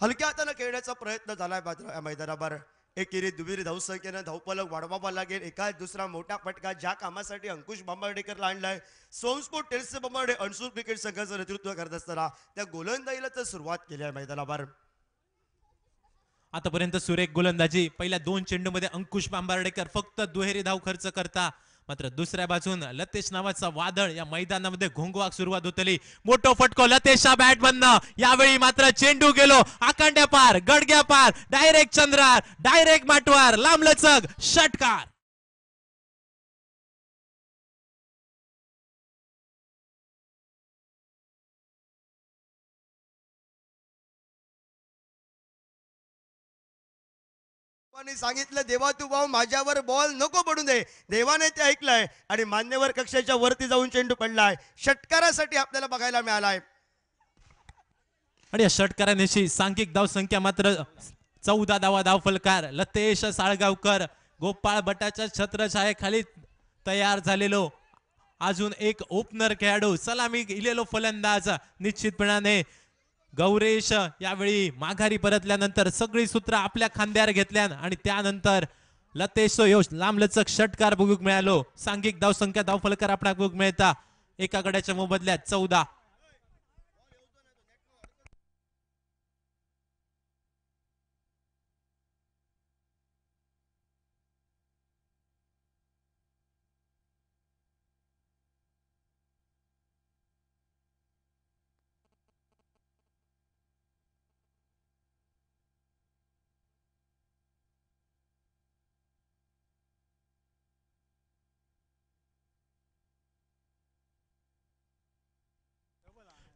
हलक्या हाताने खेळण्याचा प्रयत्न झालाय मात्र या मैदानावर एकेरी दुहेरी धावसंख्येनं धावफलक वाढवावा लागेल. एका दुसरा मोठा फटका ज्या कामासाठी अंकुश बांबार्डेकरला आणलाय. सोमस्पोर्ट टेल्स बांबार्डे अणसूर क्रिकेट संघाचं नेतृत्व करत असताना त्या गोलंदाजीला तर सुरुवात केली आहे मैदानावर. आतापर्यंत सुरेख गोलंदाजी. पहिल्या 2 चेंडूमध्ये अंकुश बांबार्डेकर फक्त दुहेरी धाव खर्च करता. मात्र दुसऱ्या बाजून लतेश नावाचा वादळ या मैदानामध्ये घोंगवाक सुरुवात होतली. मोठो फटको लतेशच्या बॅट मधनं. यावेळी मात्र चेंडू गेलो आकांड्या पार गडग्या पार डायरेक्ट चंद्रार डायरेक्ट माटवार लांबलचक षटकार. सांगितलं देवा तू भाऊ माझ्यावर बॉल नको पडू दे. देवाने ते ऐकलंय आणि मान्यवर कक्षाच्या वरती जाऊन चेंडू पडलाय. षटकारासाठी आपल्याला बघायला मिळालाय. आणि या षटकारानेशी सांघिक धाव संख्या मात्र 14 धावा धावफलकार. लतेश साळगावकर गोपाळ भट्टाच्या छत्रछायेखाली तयार झालेलो अजून एक ओपनर खेळाडू सलामी इलेलो फलंदाज. निश्चितपणाने गौरेश यावेळी माघारी परतल्यानंतर सगळी सूत्र आपल्या खांद्यावर घेतल्या आणि त्यानंतर लतेश योश लांबलचक षटकार बघूक मिळालो. सांघिक धावसंख्या धावफलकार आपणाक बघूक मिळता एका गड्याच्या मोबदल्यात 14.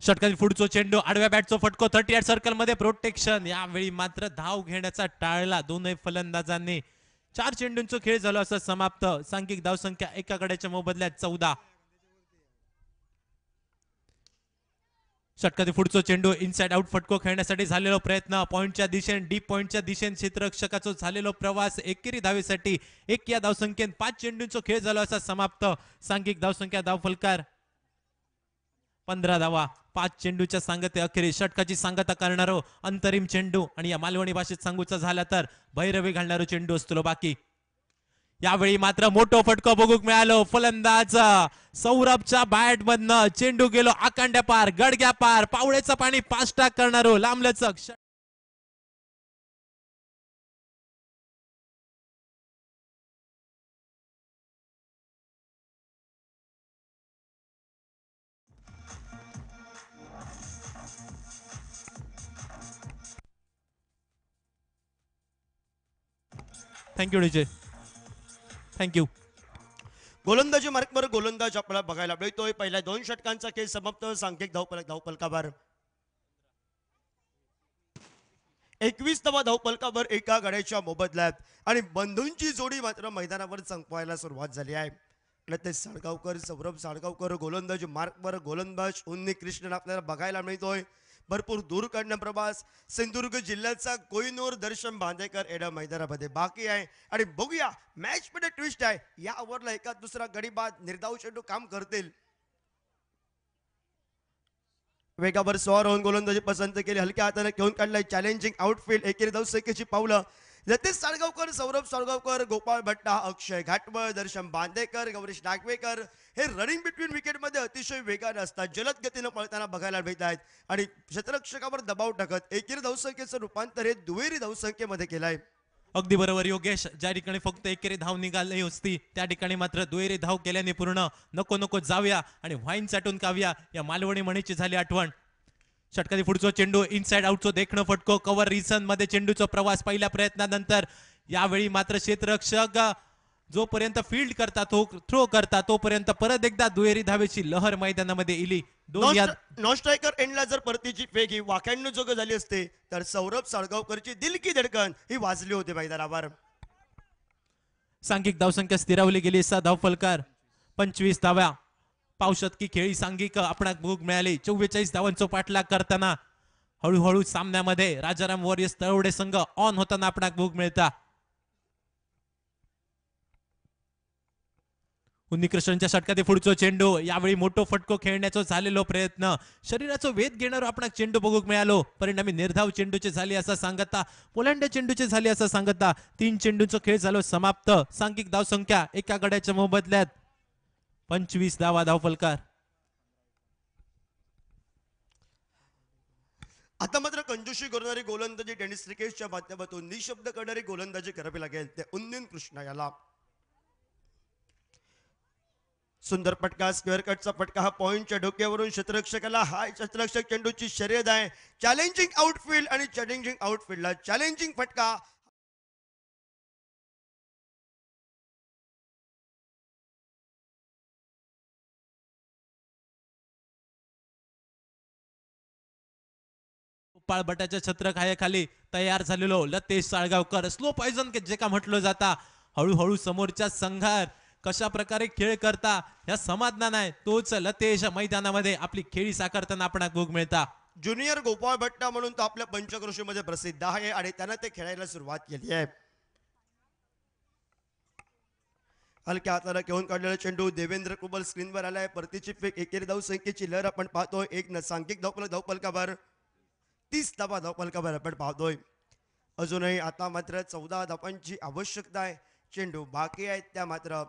षटकातील पुढचो चेंडू आडव्या बॅटचा फटको 38 सर्कल मध्ये प्रोटेक्शन. यावेळी मात्र धाव घेण्याचा टाळला दोनही फलंदाजांनी. 4 चेंडूंचा खेळ झाला असं समाप्त. सांघिक धावसंख्या एका गड्याच्या मोबदल्यात 14. षटकातील पुढचो चेंडू इनसाइड आउट फटको खेळण्यासाठी झालेला प्रयत्न. पॉइंटच्या दिशेने डीप पॉइंटच्या दिशेने क्षेत्ररक्षकाचा झालेला प्रवास एकेरी धावेसाठी 1 या धावसंख्येत 5 चेंडूंचा खेळ झाला असा समाप्त. सांघिक धावसंख्या धाव फलकार 15 धावा. 5 चेंडूच्या सांगते अखेरी षटकाची सांगता करणारो अंतरिम चेंडू आणि या मालवणी भाषेत सांगूचा झाला तर भैरवी घालणारो चेंडू असतो बाकी. यावेळी मात्र मोठो फटको बघूक मिळालो. फलंदाज सौरभच्या बॅट मधनं चेंडू गेलो आकांड्या पार गडग्या पार पावळेचं पाणी पास्टाक करणारो लांबलचक. Thank you DJ, thank you. गोलंदाजी मार्कवर गोलंदाज आपल्याला बघायला मिळतोय. पहिल्या 2 षटकांचा खेळ समाप्त. सांघिक धावफलकावर 21वा धावफलकावर एका गड्याच्या मोबदल्यात आणि बंधूंची जोडी मात्र मैदानावर संपवायला सुरुवात झाली आहे. ते साळगावकर, सौरभ साळगावकर गोलंदाजी मार्कवर, गोलंदाज उन्नी कृष्णन आपल्याला बघायला मिळतोय. भरपूर दूर काढणं प्रवास. सिंधुदुर्ग जिल्ह्याचा कोहिनूर दर्शन बांदेकर एडा मैदानामध्ये बाकी आहे. आणि बघूया मॅच मध्ये ट्विस्ट आहे. या ओव्हरला एका दुसरा गडी बाद निर्धाव चेंडू काम करतील. वेगावर स्वार होऊन गोलंदाजी पसंत केली. हलक्या हाताने घेऊन काढलाय चॅलेंजिंग आउटफील्ड. एकेरी धावसंख्येची पावलं जतेश साळगावकर, सौरभ साळगावकर, गोपाळ भट्टा, अक्षय घाटवळ, दर्शन बांदेकर, गौरीश नागवेकर हे रनिंग बिटवीन विकेटमध्ये अतिशय वेगाने असतात. जलद गतीने पळताना बघायला मिळत आहेत आणि क्षेत्ररक्षकावर दबाव टाकत एकेरी धावसंख्येचं रूपांतर हे दुहेरी धावसंख्येमध्ये केलंय. अगदी बरोबर योगेश. ज्या ठिकाणी फक्त एकेरी धाव निघाली असती त्या ठिकाणी मात्र दुहेरी धाव केल्याने पूर्ण नको नको जाऊया आणि व्हाईन चाटून काव्या या मालवणी म्हणीची झाली आठवण. षटकातील पुढचो चेंडू इनसाइड आउटचो देखणं फटको कव्हर रिसन मध्ये चेंडूचा प्रवास पहिल्या प्रयत्नानंतर. यावेळी मात्र क्षेत्ररक्षक जोपर्यंत फील्ड करता तो थ्रो करता तोपर्यंत परत एकदा दुहेरी धावेची लहर मैदानामध्ये इली. नॉन स्ट्रायकर एंडला जर परतीची फेक ही वाक्याण्णव जोग झाली असते तर सौरभ साळगावकरची दिल की धडकन ही वाजली होती मैदानावर. सांघिक धावसंख्या स्थिरावली गेली. 6 धावफलकार 25 धाव्या. पावशतकी खेळी सांघिक आपणाक भोग मिळाली. 44 धावांचा पाठलाग करताना हळूहळू सामन्यामध्ये राजाराम वॉरियर्स तळवडे संघ ऑन होताना आपणाक भोग मिळता. उन्नीकृष्णच्या षटकातील पुढचो चेंडू. यावेळी मोठो फटको खेळण्याचा झालेलो प्रयत्न. शरीराचा वेध घेणारो आपणाक चेंडू बघूक मिळालो. परिणामी निर्धाव चेंडूचे झाले असं सांगता. पोलांड्या चेंडूचे झाले असं सांगता. 3 चेंडूंचा खेळ झालो समाप्त. सांघिक धावसंख्या एका गड्याच्या मोबदल्यात 25 धावा धावफलकार. आता मात्र कंजूशी करणारी गोलंदाजी टेनिस क्रिकेटच्या माध्यमातून निशब्द करणारी गोलंदाजी करावी लागेल ते उन्नीन कृष्णा याला. सुंदर फटका, स्क्वेअर कटचा फटका. हा पॉइंटच्या डोक्यावरून क्षेत्ररक्षकाला हाय क्षेत्ररक्षक चेंडूची शर्यत आहे. चॅलेंजिंग आउटफील्ड आणि चॅलेंजिंग आउटफील्डला चॅलेंजिंग फटका. पाळबटाच्या छत्रछायाखाली तयार झालेलो लतेश साळगावकर स्लो पॉइझन जे का म्हटलं जाता. हळूहळू समोरच्या संघात कशा प्रकारे खेळ करता या समाधान आहे तोच लतेश मैदानामध्ये आपली खेळी साकारताना आपणाक भोग मिळता. ज्युनियर गोपाळ भट्टा म्हणून तो आपल्या पंचक्रोशीमध्ये प्रसिद्ध आहे आणि त्यानं ते खेळायला सुरुवात केली आहे. हलक्या हाताला घेऊन काढलेला चेंडू देवेंद्र कुबल स्क्रीनवर आलाय. परतीची फेक. एकेरी धावसंख्येची लहर आपण पाहतोय. एक सांघिक धावफलकावर 30 धावा धावफलकावर आपण पाहतोय. अजूनही आता मात्र 14 धावांची आवश्यकता आहे. चेंडू बाकी आहेत त्या मात्र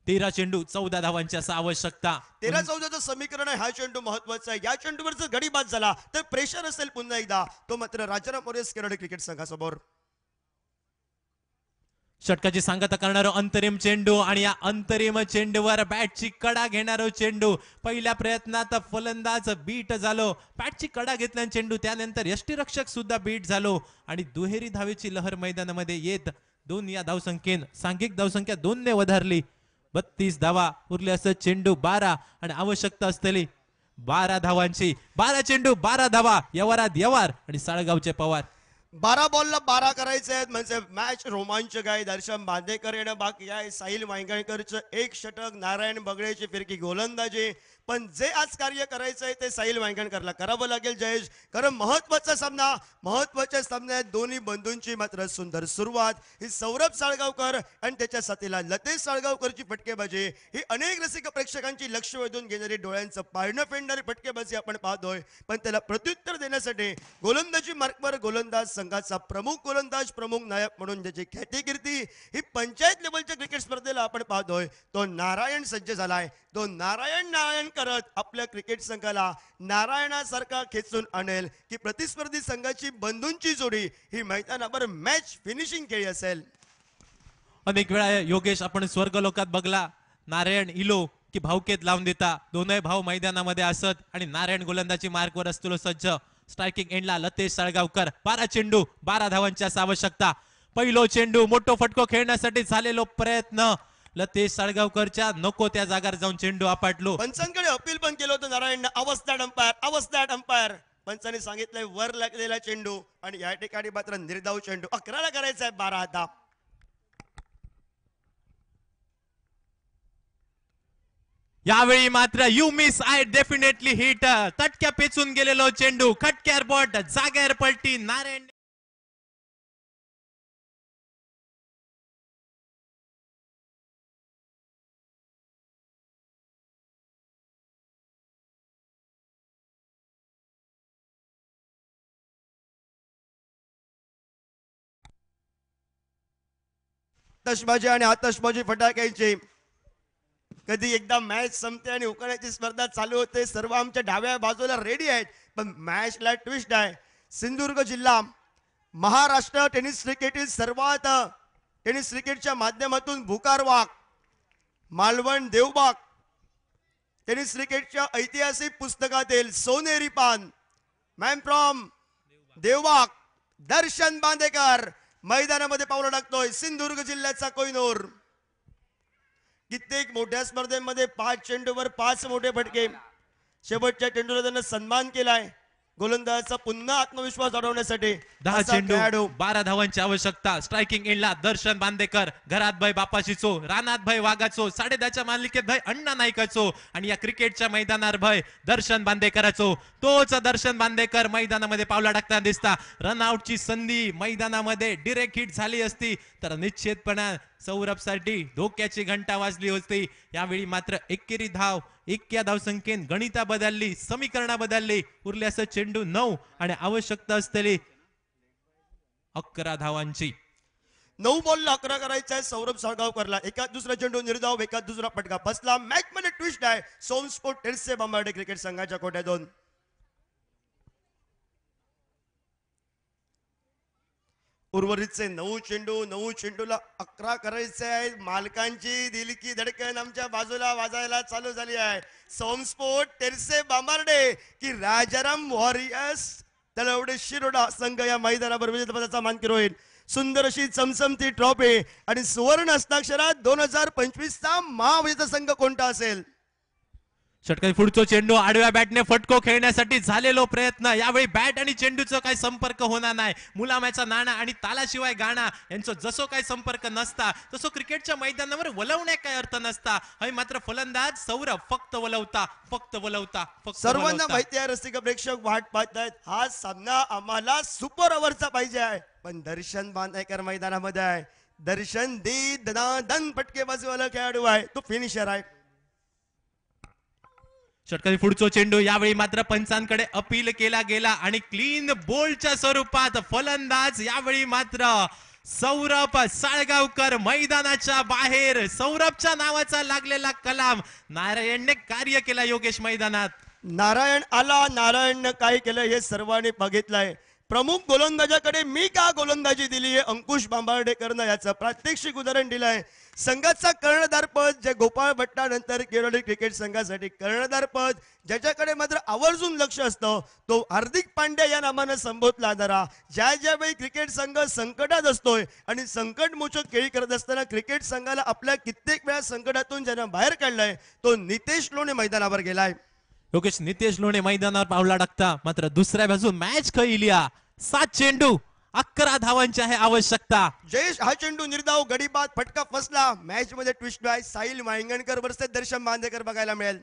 13 चेंडू 14 धावांची असं आवश्यकता. 13-14चं समीकरण आहे. हा चेंडू महत्वाचा आहे. या चेंडूवर जर गडी बाद झाला तर प्रेशर असेल पुन्हा एकदा तो मात्र राजाराम वॉरियर्स केरळ क्रिकेट संघासमोर. षटकाची सांगता करणारो अंतरिम चेंडू आणि या अंतरिम चेंडूवर बॅटची कडा घेणारो चेंडू. पहिल्या प्रयत्नात फलंदाज बीट झालो. बॅटची कडा घेतल्या चेंडू त्यानंतर यष्टीरक्षक सुद्धा बीट झालो आणि दुहेरी धावेची लहर मैदानामध्ये येत 2 या धावसंख्येन सांघिक धावसंख्या 2 ने वधारली. 32 धावा उरले असं चेंडू 12 आणि आवश्यकता असलेली 12 धावांची, 12 चेंडू 12 धावा, यवारात यवार आणि साळगावचे पवार. 12 बॉलला 12 करायचे आहेत म्हणजे मॅच रोमांचक आहे. दर्शन बांदेकर येणं बाकी आहे, साहिल वांगणकरचं एक षटक, नारायण बगडेची फिरकी गोलंदाजी. पण जे आज कार्य करायचं आहे ते साहिल वांगणकरला करावं लागेल जयेश, कारण महत्वाचा सामना, महत्वाच्या सामन्यात दोन्ही बंधूंची मात्र सुंदर सुरुवात. ही सौरभ साळगावकर आणि त्याच्या साथीला लतेश साळगावकरची फटकेबाजी ही अनेक रसिक प्रेक्षकांची लक्ष वेधून घेणारी, डोळ्यांचं पारणं फेडणारी फटकेबाजी आपण पाहतोय. पण त्याला प्रत्युत्तर देण्यासाठी गोलंदाजी मार्कवर गोलंदाज, संघाचा प्रमुख गोलंदाज, प्रमुख नायक म्हणून ज्याची ख्यातिकीर्ती ही पंचायत लेवलच्या क्रिकेट स्पर्धेला आपण पाहतोय, तो नारायण सज्ज झालाय. तो नारायण करत आपल्या क्रिकेट संघाला नारायणासारखा खेचून आणेल की प्रतिस्पर्धी संघाची बंधूंची जोडी ही मैदानावर मॅच फिनिशिंग खेळी असेल. अनेक वेळा योगेश आपण स्वर्गलोकात बघला, नारायण इलो की भावकेत लावून देता, दोनही भाव मैदानामध्ये असत आणि नारायण गोलंदाजी मार्कवर असतो सज्ज. स्ट्रायकिंग एंडला लतेश साळगावकर, 12 चेंडू 12 धावांची आवश्यकता. पहिलो चेंडू मोठो फटको खेळण्यासाठी झालेलो प्रयत्न लतेश साळगावकरच्या नको त्या जागार जाऊन चेंडू आपटलो. पंचांकडे अपील पण केलं होतं नारायण, अवस्था अंपायर. पंचांनी सांगितलंय वर लागलेला चेंडू आणि या ठिकाणी मात्र निर्धाव चेंडू. 11ला करायचा आहे 12 आता. यावेळी मात्र you miss I definitely hit, तटक्या पेचून गेलेलो चेंडू, खटक्यार बॉट, जागेर पलटी. नारायण आतषबाजी आणि आतषबाजी फटाक्यांची कधी एकदा मॅच संपते आणि उकळण्याची स्पर्धा चालू होते. सर्व आमच्या डाव्या बाजूला रेडी आहेत, पण मॅचला ट्विस्ट आहे. सिंधुदुर्ग जिल्हा महाराष्ट्र टेनिस क्रिकेटतील सर्वात टेनिस क्रिकेटच्या माध्यमातून भुकार वाघ, मालवण देवबाग टेनिस क्रिकेटच्या ऐतिहासिक पुस्तकातील सोनेरी पान, मॅन फ्रॉम देवबाग दर्शन बांदेकर मैदानामध्ये पावलं टाकतोय. सिंधुदुर्ग जिल्ह्याचा कोहिनूर. कित्येक मोठ्या स्पर्धेमध्ये 5 चेंडूवर 5 मोठे फटके. शेवटच्या चेंडूला त्यानं सन्मान केलाय. गोलंदाजाचा पुन्हा आत्मविश्वास वाढवण्यासाठी 10 चेंडू 12 धावांची आवश्यकता. स्ट्रायकिंग एंडला दर्शन बांदेकर, घरात भाई बापाशीचो, रानात भाई वाघाचो, 10.5च्या मालिकेत भाई अण्णा नाईकाचो आणि या क्रिकेटच्या मैदानावर भाई दर्शन बांदेकराचो. तोच दर्शन बांदेकर मैदानामध्ये पावला टाकताना दिसता. रनआउटची संधी मैदानामध्ये डिरेक्ट हिट झाली असती तर निश्चितपणे सौरभसाठी धोक्याची घंटा वाजली होती. यावेळी मात्र एकेरी धाव, एक्या धावसंख्येत गणिता बदलली, समीकरणा बदलली. उरल्यास चेंडू 9 आणि आवश्यकता असलेली 11 धावांची. 9 बॉलला 11 करायचा आहे सौरभ साळगावकरला. एकाच दुसरा चेंडू निर्धाव, एकाच दुसरा फटका बसला. मॅच मध्ये ट्विस्ट आहे. सोम स्पोर्ट टेनिस बांबार्डे क्रिकेट संघाच्या कोट्यातून उर्वरितचे 9 चेंडूला 11 करायचे आहे. मालकांची दिलकी धडकन आमच्या बाजूला वाजायला चालू झाली आहे. सोम स्पोर्ट टेरसे बांबार्डे की राजाराम वॉरियर्स तलवडे शिरोडा संघ या मैदानावर विजेतेपदाचा मानकरी होईल. सुंदर अशी चमचमती ट्रॉफी आणि सुवर्ण हस्ताक्षरात 2025चा महाविजेता संघ कोणता असेल? षटकाची पुढचा चेंडू आडव्या बॅटने फटको खेळण्यासाठी झालेलो प्रयत्न. यावेळी बॅट आणि चेंडूचा काही संपर्क होणार नाही. मुलामाचा नाणा आणि तालाशिवाय गाणा यांचा जसो काही संपर्क नसता तसो क्रिकेटच्या मैदानावर वलवण्यात काही अर्थ नसता. हे मात्र फलंदाज सौरभ फक्त वलवता. सर्वांना माहिती आहे, रसिक प्रेक्षक वाट पाहतायत. हा सामना आम्हाला सुपर ओव्हरचा पाहिजे आहे, पण दर्शन बांदेकर मैदानामध्ये आहे. दर्शन दन फटकेबाजीवाला खेळाडू आहे, तो फिनिशर आहे. षटकाची पुढचा चेंडू यावेळी मात्र पंचांकडे अपील केला गेला आणि क्लीन बोल्डच्या स्वरूपात फलंदाज यावेळी मात्र सौरभ साळगावकर मैदानाच्या बाहेर. सौरभच्या नावाचा लागलेला कलाम नारायणने कार्य केला योगेश मैदानात. नारायण आला, नारायणनं काय केलं हे सर्वांनी बघितलंय. प्रमुख गोलंदाजाकडे मी का गोलंदाजी दिली आहे अंकुश बांबार्डेकरनं याचं प्रात्यक्षिक उदाहरण दिलंय. संघाचा कर्णधार पद जे गोपाळ भट्टानंतर केरळ क्रिकेट संघासाठी कर्णधार पद ज्याच्याकडे मात्र आवर्जून लक्ष असतं तो हार्दिक पांड्या या नावानं संबोधला जाणारा. ज्यावेळी क्रिकेट संघ संकटात असतोय आणि संकटमोचक खेळी करत असताना क्रिकेट संघाला आपल्या कित्येक वेळा संकटातून ज्यानं बाहेर काढलंय तो नितेश लोणे मैदानावर गेलाय. योगेश नितेश लोणे मैदानावर पावला टाकता, मात्र दुसऱ्या बाजू मॅच खेळल्या 7 चेंडू 11 धावांची आहे आवश्यकता. जयेश हा चेंडू निर्धाव गडीबाद फटका फसला. मॅच मध्ये ट्विस्ट आहे. साहिल वांगणकर वर्सेस दर्शन बांदेकर बघायला मिळेल.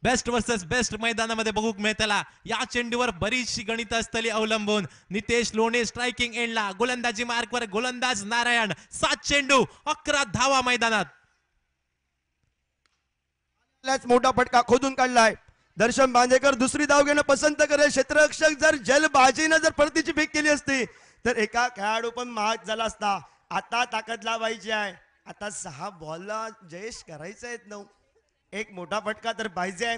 बेस्ट वर्सेस बेस्ट मैदानामध्ये बघूक मिळतला. या चेंडूवर बरीचशी गणित असतली अवलंबून. नितेश लोणे स्ट्रायकिंग एंडला, गोलंदाजी मार्कवर गोलंदाज नारायण. 7 चेंडू 11 धावा मैदानात. मोठा फटका खोदून काढलाय. दर्शन बांदेकर दुसरी धाव घेणं पसंत करेल. क्षेत्ररक्षक जर जलबाजीनं जर परतीची फेक केली असती तर एका खेळाडू पण महाग झाला असता. आता ताकद लावायची आहे. आता 6 बॉलला जयेश करायचा आहेत 9. एक मोठा फटका तर पाहिजे आहे.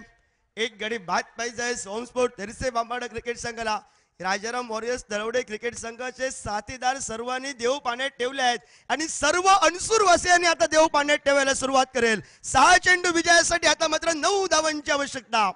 एक गडी बाद पाहिजे आहे. सोम स्पोर्ट तेरसे बांबाडा क्रिकेट संघाला. राजाराम वॉरियर्स तळवडे क्रिकेट संघाचे साथीदार सर्वांनी देव पाण्यात ठेवले आहेत आणि सर्व अनसूर वासियांनी आता देव पाण्यात ठेवायला सुरुवात करेल. 6 चेंडू विजयासाठी आता मात्र 9 धावांची आवश्यकता.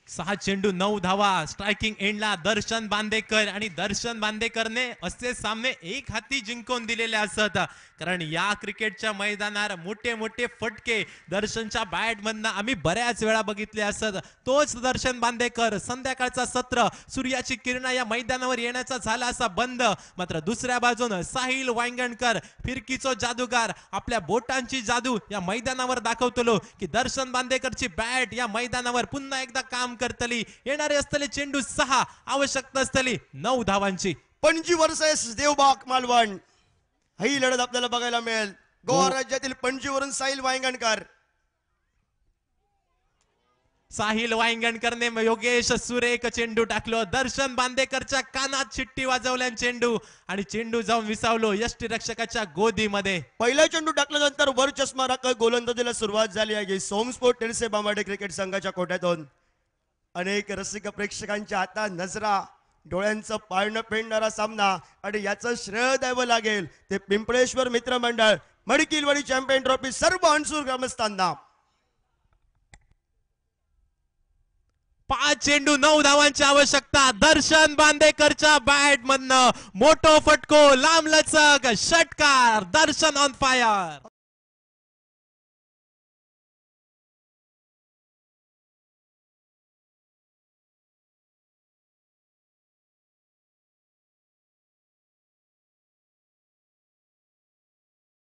6 चेंडू 9 धावा. स्ट्रायकिंग एंडला दर्शन बांदेकर आणि दर्शन बांदेकरने असे सामने एक हाती जिंकून दिलेले असत. कारण या क्रिकेटच्या मैदानावर मोठे मोठे फटके दर्शनच्या बॅट मधनं आम्ही बऱ्याच वेळा बघितले असत. तोच दर्शन बांदेकर संध्याकाळचा सत्र सूर्याची किरण या मैदानावर येण्याचा झाला असा बंद. मात्र दुसऱ्या बाजून साहिल वांगणकर फिरकीचो जादूगार आपल्या बोटांची जादू या मैदानावर दाखवतलो की दर्शन बांदेकरची बॅट या मैदानावर पुन्हा एकदा काम करतली. येणारे असतले चेंडू 6, आवश्यकता असतली 9 धावांची. पणजी वर्सेस देवबाग मालवण ही लढत आपल्याला बघायला मिळेल. गोवा राज्यातील पणजीवरून साहिल वांगणकर. साहिल वांगणकरने योगेश सुरेख चेंडू टाकलो. दर्शन बांदेकरच्या कानात शिट्टी वाजवल्या चेंडू आणि चेंडू जाऊन विसावलो यष्टीरक्षकाच्या गोदीमध्ये. पहिला चेंडू टाकल्यानंतर वर चष्मा राखत गोलंदाजीला सुरुवात झाली आहे. सोम स्पोर्ट तेरसे बांबाडे क्रिकेट संघाच्या कोट्यातून. अनेक रसिक प्रेक्षकांच्या आता नजरा डोळ्यांचं पाळणं पेंडणारा सामना आणि याचं श्रेय द्यावं लागेल ते पिंपळेश्वर मित्रमंडळ मडकिलवाडी चॅम्पियन ट्रॉफी सर्व अणसूर ग्रामस्थांना. 5 चेंडू 9 धावांची आवश्यकता. दर्शन बांदेकरच्या बॅट मधनं मोठो फटको, लांब लचक षटकार. दर्शन ऑन फायर.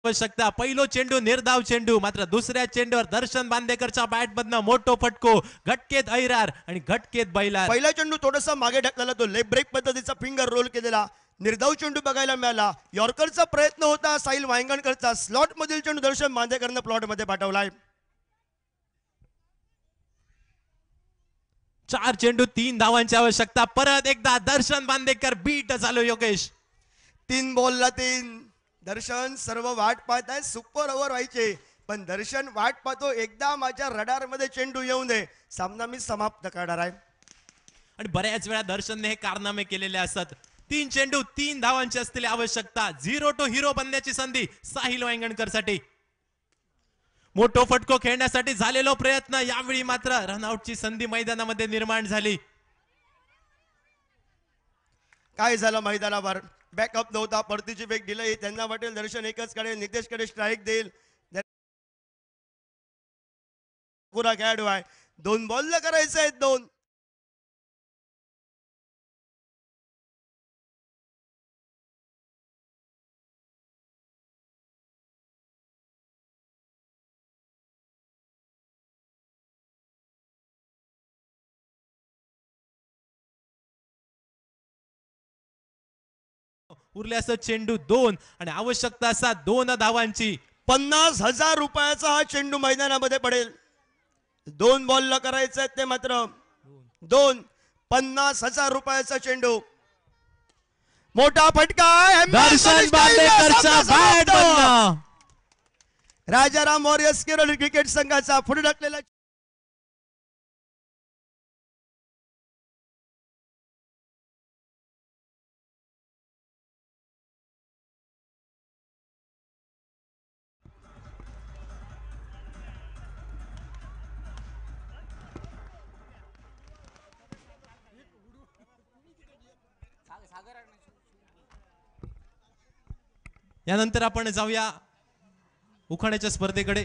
आवश्यकता. पहिलो चेंडू निर्धाव चेंडू, मात्र दुसऱ्या चेंडूवर दर्शन बांदेकरच्या बॅट मधनं मोठो फटको. घटकेत ऐरार आणि घटकेत बैलार. पहिला चेंडू थोडासा मागे ढकलला. तो लेग ब्रेक पद्धतीचा फिंगर रोल केलेला निर्धाव चेंडू बघायला मिळाला. यॉर्करचा प्रयत्न होता साहिल वांगणकरचा. स्लॉट मधील चेंडू दर्शन बांदेकरनं प्लॉट मध्ये पाठवलाय. 4 चेंडू 3 धावांची आवश्यकता. परत एकदा दर्शन बांदेकर बीट झालो योगेश. 3 बॉलला 3. दर्शन सर्व वाट पाहत आहे. सुपर ओव्हर व्हायचे पण दर्शन वाट पाहतो एकदा माझ्या रडार मध्ये चेंडू येऊ दे, सामना मी समाप्त करणार आहे. आणि बऱ्याच वेळा दर्शनने हे कारनामे केलेले असत. 3 चेंडू 3 धावांची असलेली आवश्यकता. 0 टू हिरो बनण्याची संधी साहिल वांगणकर साठी. मोठो फटको खेळण्यासाठी झालेलो प्रयत्न, यावेळी मात्र रनआउटची संधी मैदानामध्ये निर्माण झाली. काय झालं मैदानावर? बॅकअप नव्हता. परतीची बेग दिली. त्यांना वाटेल दर्शन एकच कडे नितेश कडे स्ट्राईक देईल. पुरा खेळाडू आहे. 2 बॉलला करायचं आहे 2. उरले असं चेंडू 2 आणि आवश्यकता असा 2 धावांची. 50,000 रुपयाचा हा चेंडू मैदानामध्ये पडेल. 2 बॉलला करायचं आहे ते मात्र 2. 50,000 रुपयाचा चेंडू. मोठा फटका. दर्शन बांदेकरच्या बॅट मधनं राजाराम वॉरियर्स केरळ क्रिकेट संघाचा पुढे ढकलेला. यानंतर आपण जाऊया उखाण्याच्या स्पर्धेकडे.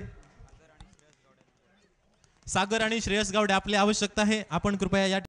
सागर आणि श्रेयस गावडे आपली आवश्यकता आहे. आपण कृपया या